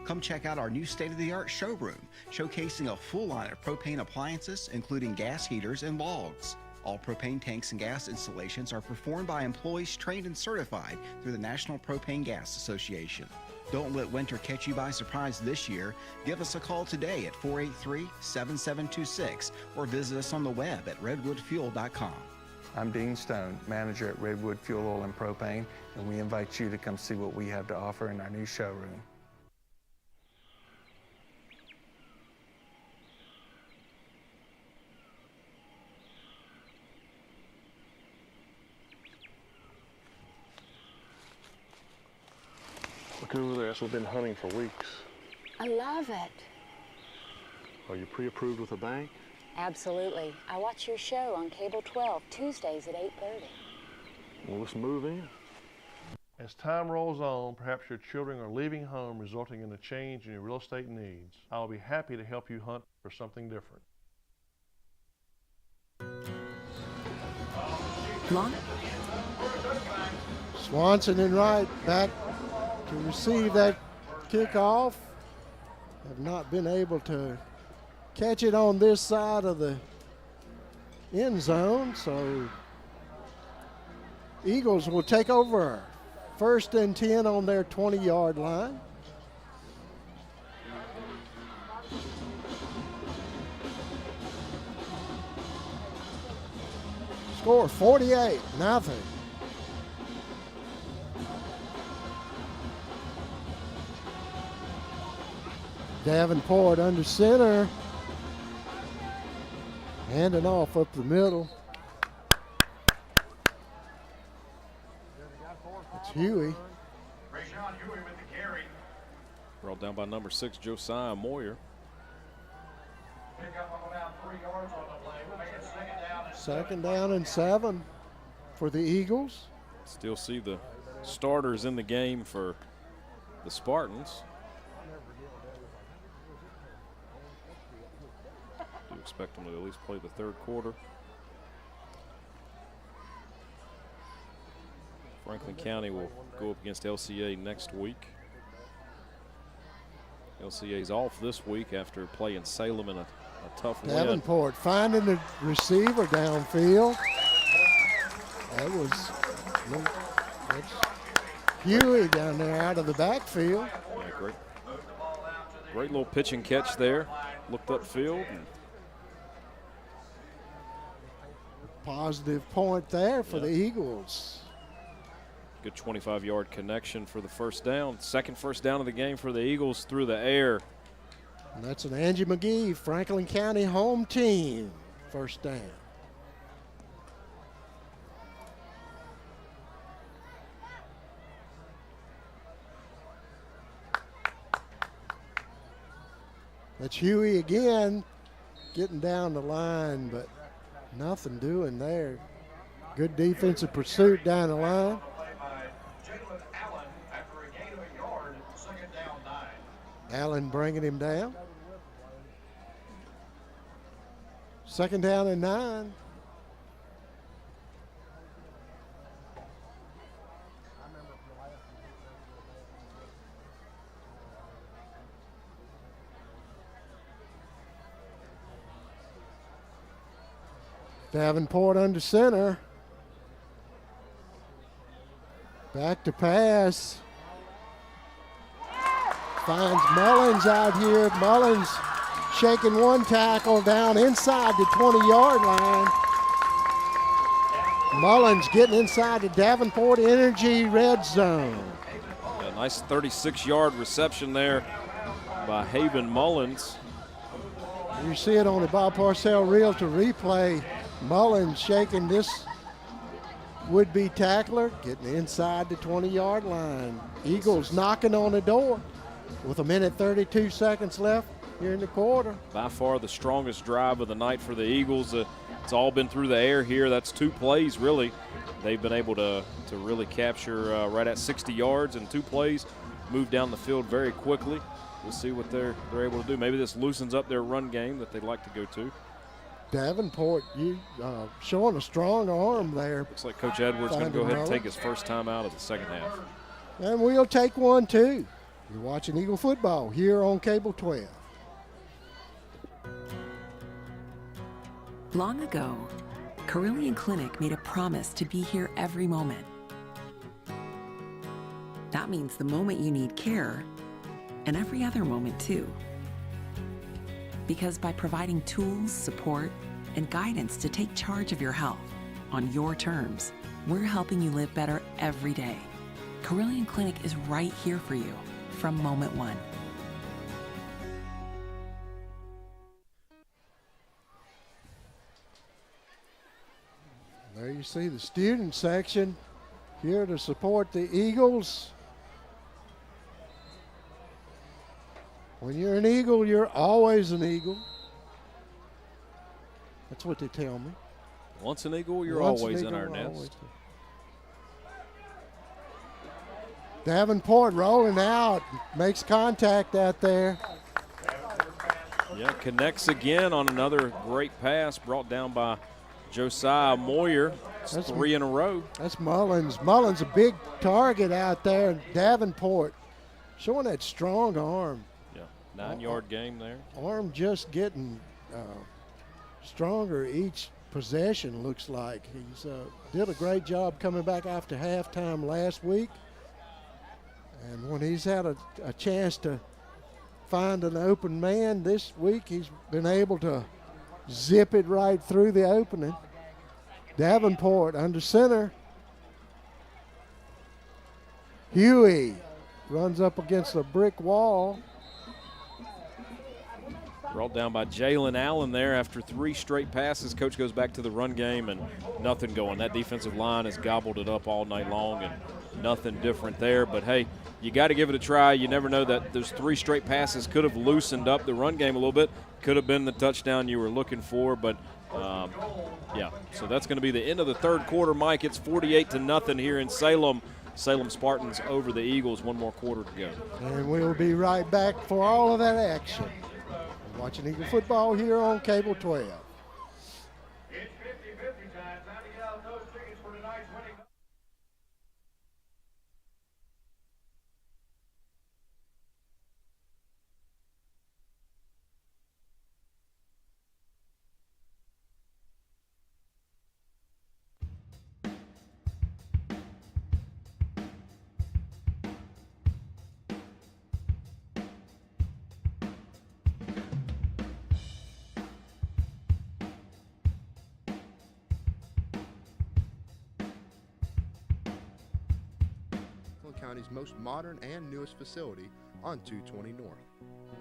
Come check out our new state-of-the-art showroom, showcasing a full line of propane appliances, including gas heaters and logs. All propane tanks and gas installations are performed by employees trained and certified through the National Propane Gas Association. Don't let winter catch you by surprise this year. Give us a call today at 483-7726 or visit us on the web at redwoodfuel.com. I'm Dean Stone, manager at Redwood Fuel Oil and Propane, and we invite you to come see what we have to offer in our new showroom. Look over there, that's what we've been hunting for weeks. I love it. Are you pre-approved with a bank? Absolutely. I watch your show on Cable 12, Tuesdays at 8:30. Well, let's move in. As time rolls on, perhaps your children are leaving home, resulting in a change in your real estate needs. I'll be happy to help you hunt for something different. Long Swanson and Wright back to receive that kickoff. Have not been able to catch it on this side of the end zone, so Eagles will take over. 1st and 10 on their 20-yard line. Score 48-0. Davenport under center. Handing off up the middle. It's Huey. Brought down by number 6, Josiah Moyer. Second down and 7 for the Eagles. Still see the starters in the game for the Spartans. Do expect them to at least play the third quarter. Franklin County will go up against LCA next week. LCA's off this week after playing Salem in a tough win. Davenport finding the receiver downfield. That's Huey down there out of the backfield. Yeah, great little pitch and catch there. Looked upfield. Positive point there for the Eagles. Good 25-yard connection for the first down. Second first down of the game for the Eagles through the air. And that's an Angie McGee, Franklin County home team. First down. That's Huey again, getting down the line, but nothing doing there. Good defensive pursuit down the line. Allen bringing him down. Second down and 9. Davenport under center. Back to pass. Finds Mullins out here. Mullins shaking one tackle down inside the 20-yard line. Mullins getting inside the Davenport Energy red zone. A nice 36-yard reception there by Haven Mullins. You see it on the Bob Parcell Realtor replay. Mullins shaking this would-be tackler, getting inside the 20-yard line. Eagles knocking on the door with 1:32 left here in the quarter. By far the strongest drive of the night for the Eagles. It's all been through the air here. That's 2 plays, really. They've been able to really capture right at 60 yards in 2 plays, move down the field very quickly. We'll see what they're able to do. Maybe this loosens up their run game that they'd like to go to. Davenport, showing a strong arm there. Looks like Coach Edwards going to go ahead and take his first time out of the second half. And we'll take one, too. You're watching Eagle football here on Cable 12. Long ago, Carillion Clinic made a promise to be here every moment. That means the moment you need care, and every other moment too. Because by providing tools, support, and guidance to take charge of your health, on your terms. We're helping you live better every day. Carillion Clinic is right here for you from moment one. There you see the student section here to support the Eagles. When you're an Eagle, you're always an Eagle. That's what they tell me. Once an Eagle, you're Once an always Eagle, in our always. nest. Davenport rolling out, makes contact out there. Yeah, connects again on another great pass brought down by Josiah Moyer. That's 3 in a row. That's Mullins. Mullins a big target out there. Davenport showing that strong arm. Yeah, 9-yard game there. Arm just getting stronger each possession, looks like. He's did a great job coming back after halftime last week. And when he's had a chance to find an open man this week, he's been able to zip it right through the opening. Davenport under center. Huey runs up against a brick wall. Brought down by Jalen Allen there after 3 straight passes. Coach goes back to the run game and nothing going. That defensive line has gobbled it up all night long and nothing different there. But, hey, you got to give it a try. You never know that those 3 straight passes could have loosened up the run game a little bit. Could have been the touchdown you were looking for. But, yeah, so that's going to be the end of the third quarter, Mike. It's 48-0 here in Salem. Salem Spartans over the Eagles. 1 more quarter to go. And we'll be right back for all of that action. Watching Eagle football here on Cable 12. It's 50-50 time. Time to get out those tickets for tonight's winning. County's most modern and newest facility on 220 North.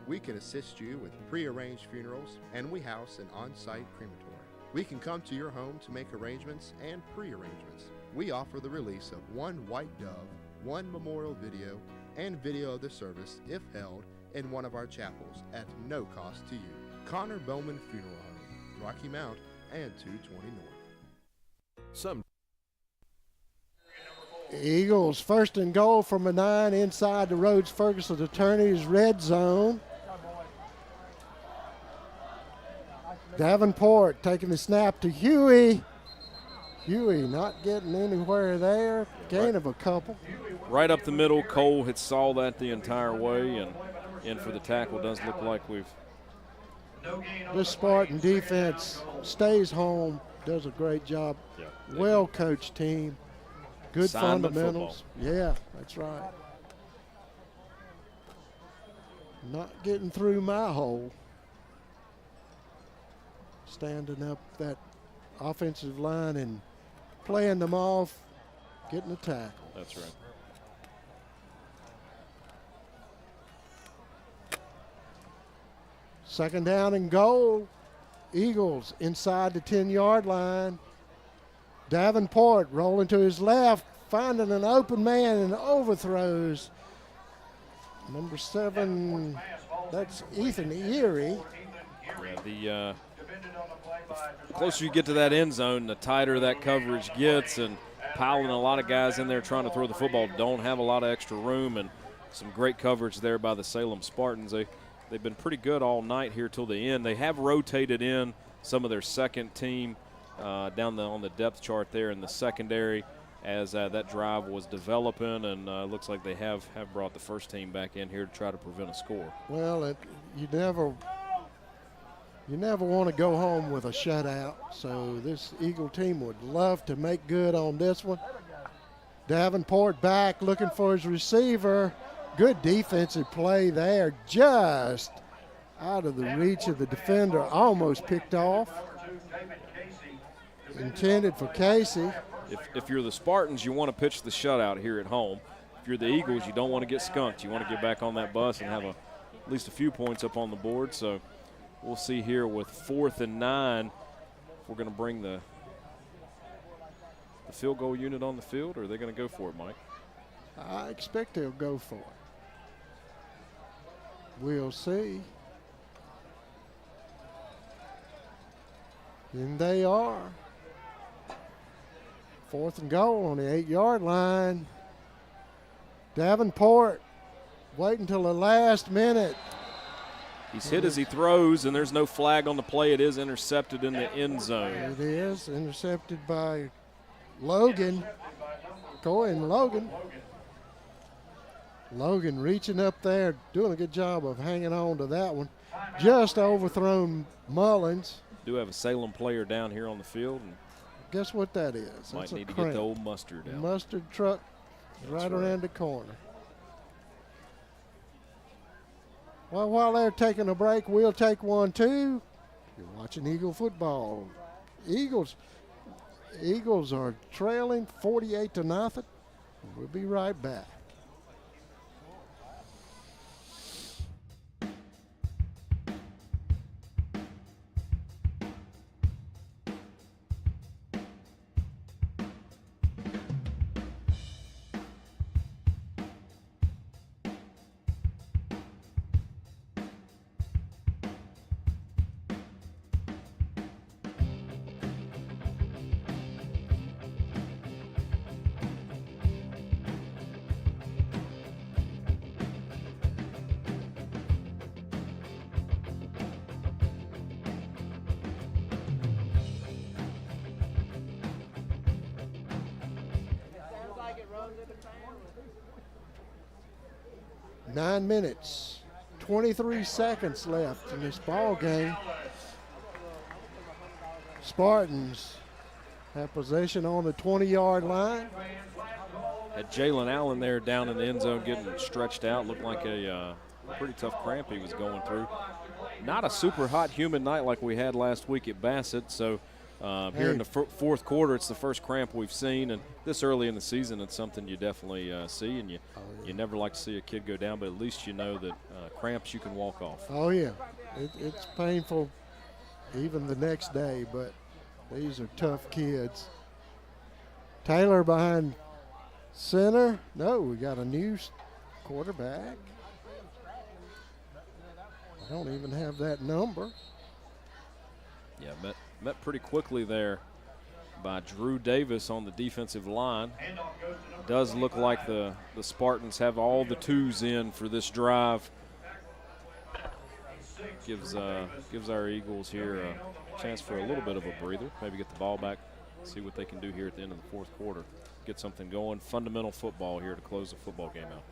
We can assist you with pre-arranged funerals, and we house an on-site crematory. We can come to your home to make arrangements and pre-arrangements. We offer the release of 1 white dove, 1 memorial video, and video of the service if held in one of our chapels at no cost to you. Connor Bowman Funeral Home, Rocky Mount, and 220 North. Eagles first and goal from a 9 inside the Rhodes Ferguson attorneys red zone. Davenport taking the snap to Huey. Huey not getting anywhere there. Gain of a couple. Right up the middle. Cole had saw that the entire way and in for the tackle. Does look like we've. This Spartan defense stays home, does a great job. Yeah, well-coached team. Good Assignment fundamentals. football. Yeah, that's right. Not getting through my hole. Standing up that offensive line and playing them off, getting a tackle. That's right. Second down and goal. Eagles inside the 10-yard line. Davenport rolling to his left, finding an open man and overthrows. Number 7, that's Ethan Erie. Yeah, the closer you get to that end zone, the tighter that coverage gets, and piling a lot of guys in there trying to throw the football don't have a lot of extra room, and some great coverage there by the Salem Spartans. They've been pretty good all night here till the end. They have rotated in some of their second team down on the depth chart there in the secondary as that drive was developing, and looks like they have brought the first team back in here to try to prevent a score. Well, you never want to go home with a shutout, so this Eagle team would love to make good on this one. Davenport back looking for his receiver. Good defensive play there, just out of the reach of the defender, almost picked off. intended for Casey. If you're the Spartans, you want to pitch the shutout here at home. If you're the Eagles, you don't want to get skunked. You want to get back on that bus and have at least a few points up on the board. So we'll see here with 4th and 9 if we're going to bring the field goal unit on the field, or are they going to go for it, Mike? I expect they'll go for it. We'll see. And they are. 4th and goal on the 8-yard line. Davenport waiting till the last minute. He's hit as he throws, and there's no flag on the play. It is intercepted in the end zone. It is intercepted by Logan. Logan. Logan reaching up there, doing a good job of hanging on to that one. Just overthrown Mullins. Do have a Salem player down here on the field. And guess what that is? might That's need to cramp. get the old mustard out. Mustard truck right around the corner. Well, while they're taking a break, we'll take one too. You're watching Eagle football. Eagles are trailing 48-0. We'll be right back. Nine minutes, 23 seconds left in this ball game. Spartans have possession on the 20-yard line. Had Jalen Allen there down in the end zone getting stretched out. Looked like a pretty tough cramp he was going through. Not a super hot, humid night like we had last week at Bassett. So here in the fourth quarter, it's the first cramp we've seen. And this early in the season, it's something you definitely see. And you never like to see a kid go down, but at least you know that cramps you can walk off. Oh, yeah. It's painful even the next day, but these are tough kids. Taylor behind center. No, we got a new quarterback. I don't even have that number. Yeah, met pretty quickly there by Drew Davis on the defensive line. Does look like the Spartans have all the twos in for this drive. Gives our Eagles here a chance for a little bit of a breather. Maybe get the ball back, see what they can do here at the end of the fourth quarter. Get something going. Fundamental football here to close the football game out.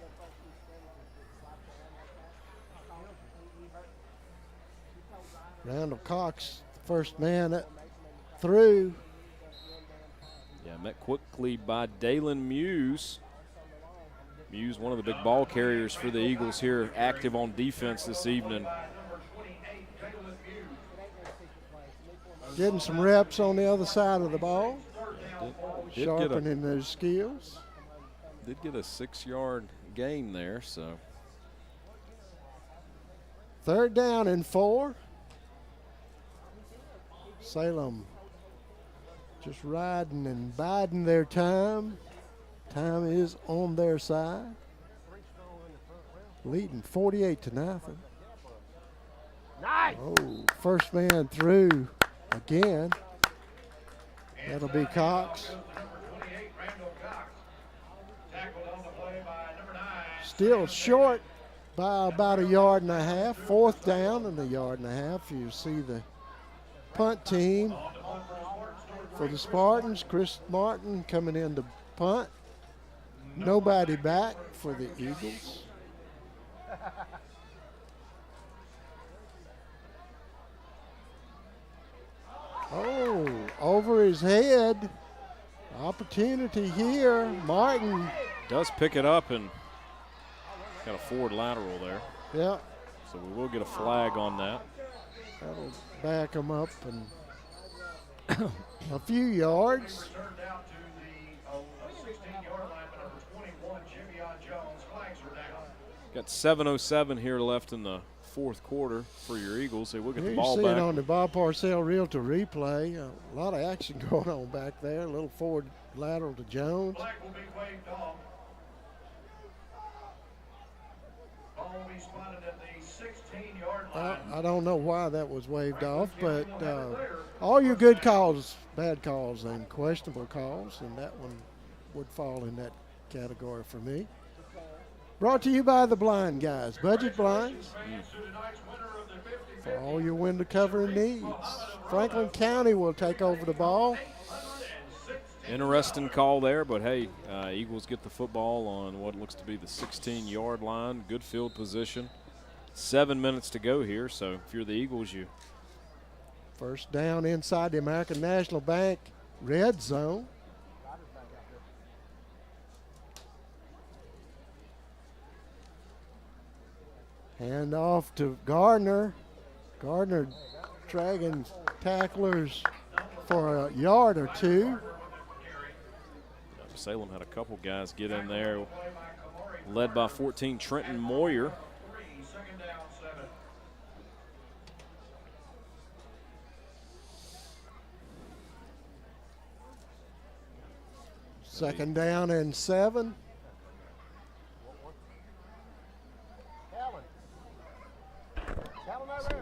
Randall Cox, first man through. Yeah, met quickly by Dalen Muse. Muse, one of the big ball carriers for the Eagles here, active on defense this evening. Getting some reps on the other side of the ball. Did sharpening those skills. Did get a 6-yard gain there, so. 3rd down and 4. Salem just riding and biding their time. Time is on their side. Leading 48-0. Nice. Oh, first man through again. That'll be Cox. Still short by about 1.5 yards. 4th down and 1.5 yards. You see the punt team for the Spartans. Chris Martin coming in to punt. Nobody back for the Eagles. Oh, over his head. Opportunity here. Martin does pick it up and got a forward lateral there. Yeah. So we will get a flag on that. That'll back him up, and a few yards. Returned out to the 16-yard line by number 21, Jimmy Jones. Flags are down. Got 7:07 here left in the fourth quarter for your Eagles. They will get Here the you ball see back. it on the Bob Parcells Realtor replay. A lot of action going on back there. A little forward lateral to Jones. Flag will be waved off. Ball will be spotted at the 16-yard line. I don't know why that was waved off, but all your good calls, bad calls, and questionable calls, and that one would fall in that category for me. Brought to you by the Blind Guys, Budget Blinds, for all your window covering needs. Franklin County will take over the ball. Interesting call there, but hey, Eagles get the football on what looks to be the 16-yard line. Good field position. 7 minutes to go here, so if you're the Eagles, you. First down inside the American National Bank red zone. Hand off to Gardner. Gardner dragging tacklers for a yard or two. Salem had a couple guys get in there, led by 14 Trenton Moyer. Second down and 7.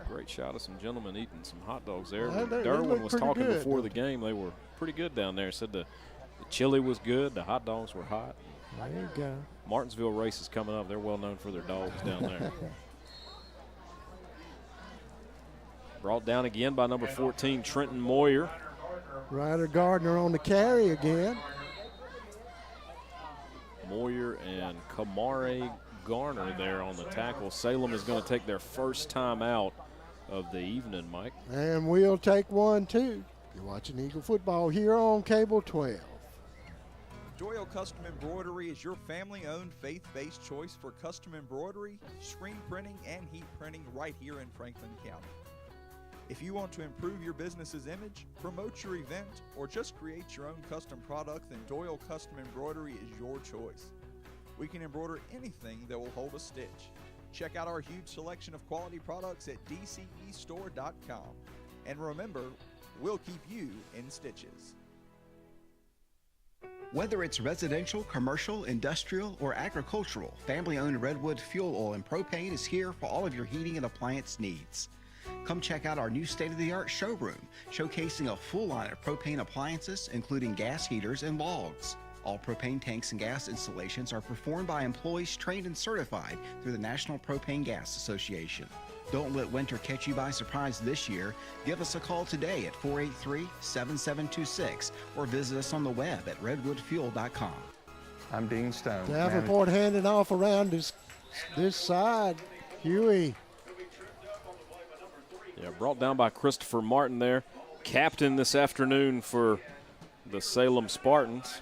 Great shot of some gentlemen eating some hot dogs there. Well, they Derwin look was pretty talking good, before the don't game. They were pretty good down there. Said the chili was good, the hot dogs were hot. There you go. Martinsville race is coming up. They're well known for their dogs down there. Brought down again by number 14, Trenton Moyer. Ryder Gardner on the carry again. Moyer and Kamare Garner there on the tackle. Salem is going to take their first time out of the evening, Mike. And we'll take one, too. You're watching Eagle football here on Cable 12. Doyle Custom Embroidery is your family-owned, faith-based choice for custom embroidery, screen printing, and heat printing right here in Franklin County. If you want to improve your business's image, promote your event, or just create your own custom product, then Doyle Custom Embroidery is your choice. We can embroider anything that will hold a stitch. Check out our huge selection of quality products at dcestore.com. And remember, we'll keep you in stitches. Whether it's residential, commercial, industrial, or agricultural, family-owned Redwood Fuel Oil and Propane is here for all of your heating and appliance needs. Come check out our new state-of-the-art showroom, showcasing a full line of propane appliances, including gas heaters and logs. All propane tanks and gas installations are performed by employees trained and certified through the National Propane Gas Association. Don't let winter catch you by surprise this year. Give us a call today at 483-7726 or visit us on the web at redwoodfuel.com. I'm Dean Stone. Davenport handing off around this side. Huey. Yeah, brought down by Christopher Martin there. Captain this afternoon for the Salem Spartans.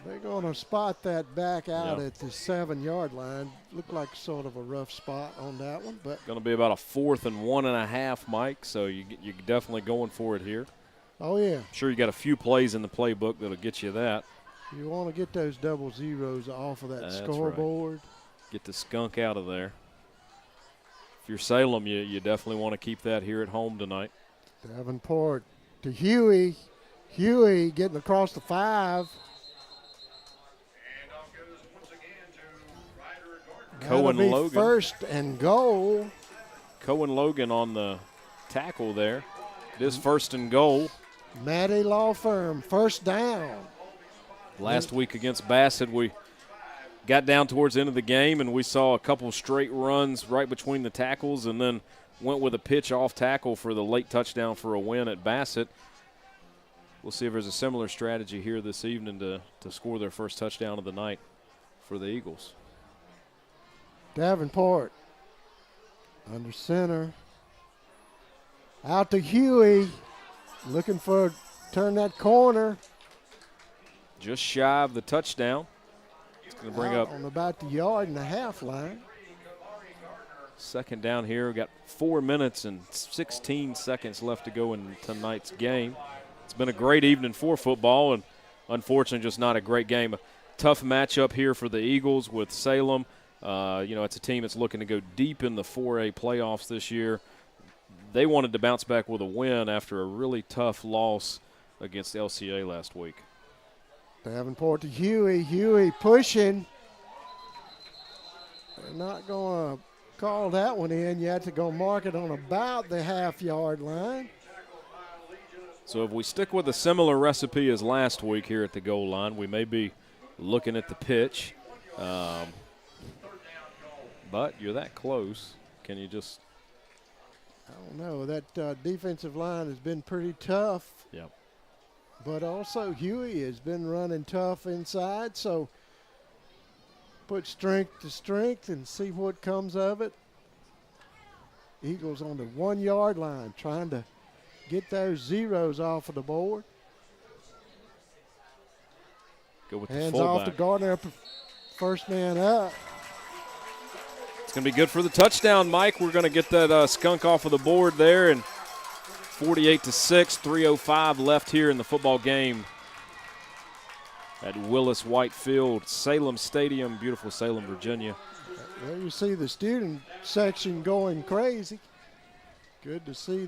They're going to spot that back out Yeah. at the 7-yard line. Looked like sort of a rough spot on that one, but Going to be about a 4th and 1.5, Mike, so you're definitely going for it here. oh yeah, I'm sure you got a few plays in the playbook that'll get you that. you want to get those double zeros off of that That's scoreboard. Get the skunk out of there. If you're Salem, you definitely want to keep that here at home tonight. Davenport to Huey. Huey getting across the 5. That'll Cohen be Logan. first and goal. Cohen Logan on the tackle there. It is first and goal. Maddie Law Firm, first down. Last week against Bassett, we got down towards the end of the game, and we saw a couple straight runs right between the tackles and then went with a pitch off tackle for the late touchdown for a win at Bassett. We'll see if there's a similar strategy here this evening to score their first touchdown of the night for the Eagles. Davenport under center. Out to Huey. Looking for turn that corner. Just shy of the touchdown. It's going to bring Out up on about the 1.5 yard line. Second down here. We've got 4 minutes and 16 seconds left to go in tonight's game. It's been a great evening for football, and unfortunately just not a great game. A tough matchup here for the Eagles with Salem. It's a team that's looking to go deep in the 4A playoffs this year. They wanted to bounce back with a win after a really tough loss against LCA last week. Davenport to Huey. Huey pushing. They're not going to call that one in. You have to go mark it on about the half-yard line. So if we stick with a similar recipe as last week here at the goal line, we may be looking at the pitch. But you're that close. Can you just – I don't know. That defensive line has been pretty tough. Yep. But also Huey has been running tough inside, so put strength to strength and see what comes of it. Eagles on the 1 yard line trying to get those zeros off of the board. Go with Hands the fullback. off to Gardner, first man up. It's going to be good for the touchdown, Mike. We're going to get that skunk off of the board there, and 48-6, 3:05 left here in the football game at Willis White Field, Salem Stadium, beautiful Salem, Virginia. There you see the student section going crazy. Good to see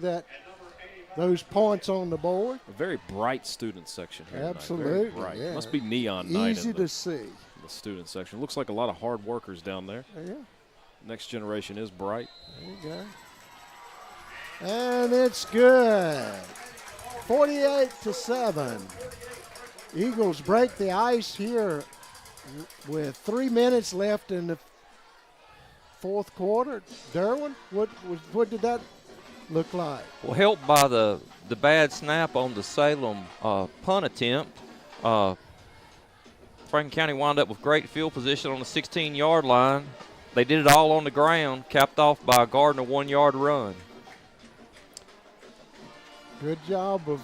those points on the board. A very bright student section here Absolutely, tonight. Very bright. yeah. Must be neon night. Easy to see. The student section. Looks like a lot of hard workers down there. Yeah. Next generation is bright. There you go. And it's good. 48-7. Eagles break the ice here with 3 minutes left in the fourth quarter. Derwin, what did that look like? Well, helped by the bad snap on the Salem punt attempt, Franklin County wound up with great field position on the 16-yard line. They did it all on the ground, capped off by a Gardner 1 yard run. Good job of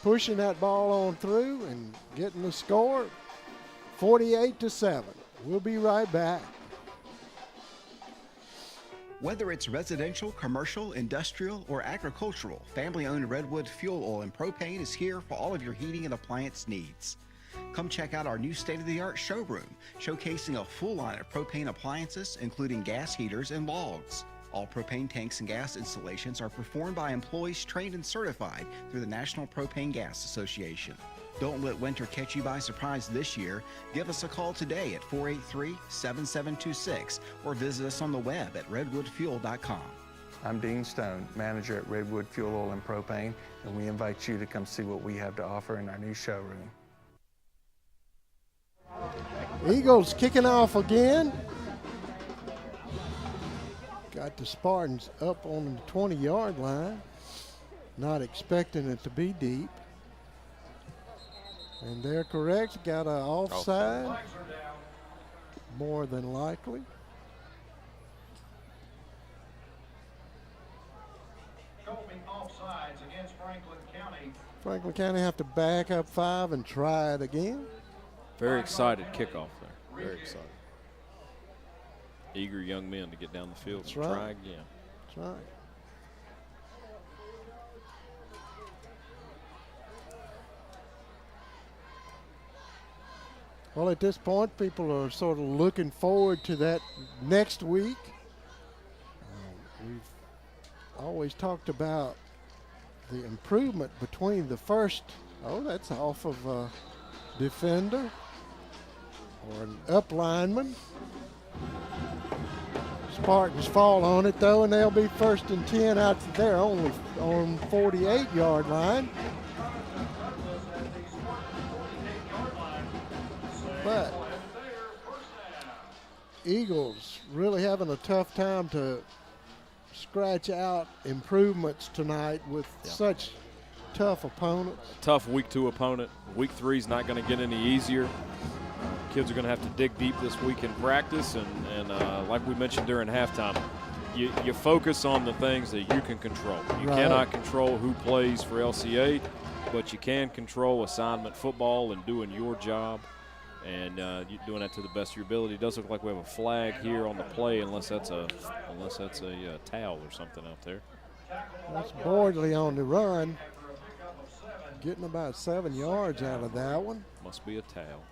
pushing that ball on through and getting the score. 48-7. We'll be right back. Whether it's residential, commercial, industrial, or agricultural, family-owned Redwood Fuel Oil and Propane is here for all of your heating and appliance needs. Come check out our new state-of-the-art showroom, showcasing a full line of propane appliances, including gas heaters and logs. All propane tanks and gas installations are performed by employees trained and certified through the National Propane Gas Association. Don't let winter catch you by surprise this year. Give us a call today at 483-7726 or visit us on the web at redwoodfuel.com. I'm Dean Stone, manager at Redwood Fuel Oil and Propane, and we invite you to come see what we have to offer in our new showroom. Eagles kicking off again. Got the Spartans up on the 20-yard line. Not expecting it to be deep. And they're correct. Got an offside. More than likely. Offsides against Franklin County. Franklin County have to back up 5 and try it again. Very excited kickoff there. Very excited. Eager young men to get down the field and try again. That's right. Well, at this point, people are sort of looking forward to that next week. We've always talked about the improvement between the first, that's off of a defender or an up lineman. Spartans fall on it, though, and they'll be 1st and 10 out there, only on 48-yard line. But Eagles really having a tough time to scratch out improvements tonight with such tough opponents. Tough week 2 opponent. Week 3 is not going to get any easier. Kids are going to have to dig deep this week in practice, and like we mentioned during halftime, you focus on the things that you can control. You cannot control who plays for LCA, but you can control assignment football and doing your job. And you're doing that to the best of your ability. It does look like we have a flag here on the play, unless that's a towel or something out there. That's Boardley on the run, getting about 7 yards out of that one. Must be a towel.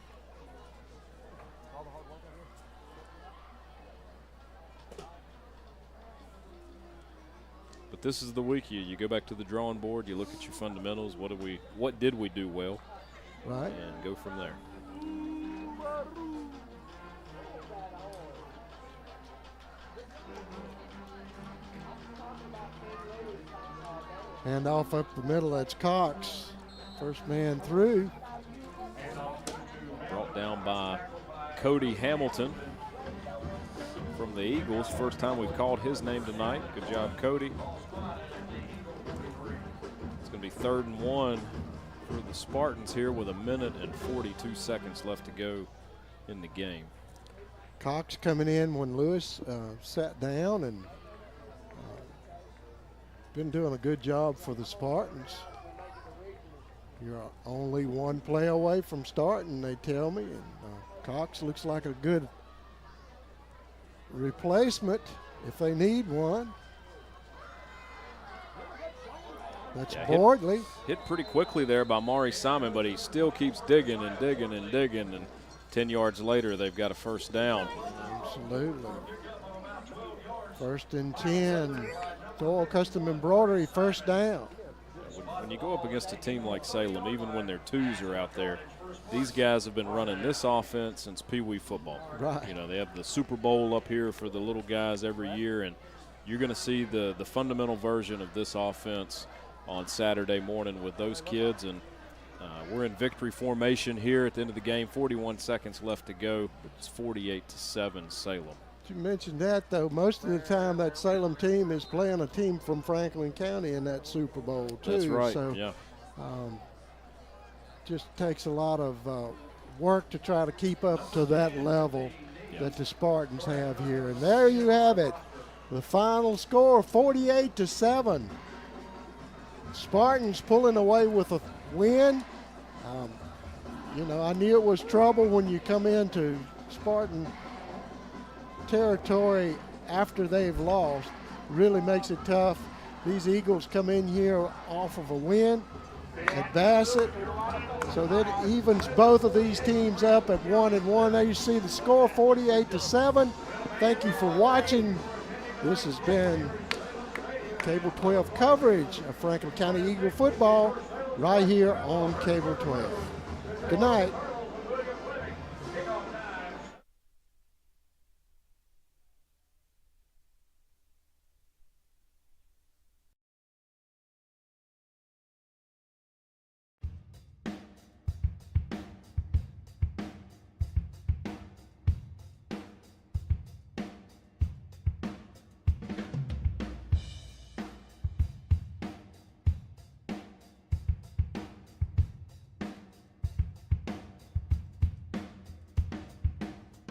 But this is the week you go back to the drawing board, you look at your fundamentals, what did we do well, right, and go from there. Hand off up the middle, that's Cox. First man through. Brought down by Cody Hamilton from the Eagles. First time we've called his name tonight. Good job, Cody. It's going to be 3rd and 1 for the Spartans here with 1 minute and 42 seconds left to go in the game. Cox coming in when Lewis sat down and been doing a good job for the Spartans. You're only one play away from starting, they tell me, and Cox looks like a good replacement if they need one. That's Boardley. Hit pretty quickly there by Maury Simon, but he still keeps digging and digging and digging, and 10 yards later they've got a first down. Absolutely. 1st and 10. Doyle Custom Embroidery, first down. When you go up against a team like Salem, even when their twos are out there, these guys have been running this offense since Pee Wee football. Right. You know, they have the Super Bowl up here for the little guys every year, and you're going to see the fundamental version of this offense on Saturday morning with those kids. And we're in victory formation here at the end of the game. 41 seconds left to go. It's 48-7 Salem. You mentioned that, though. Most of the time that Salem team is playing a team from Franklin County in that Super Bowl, too. That's right, so, yeah. Just takes a lot of work to try to keep up to that level that the Spartans have here. And there you have it. The final score, 48-7. Spartans pulling away with a win. You know, I knew it was trouble when you come into Spartan territory after they've lost. Really makes it tough. These Eagles come in here off of a win at Bassett, so that evens both of these teams up at 1-1. There you see the score, 48-7. Thank you for watching. This has been Cable 12 coverage of Franklin County Eagle football right here on Cable 12. Good night.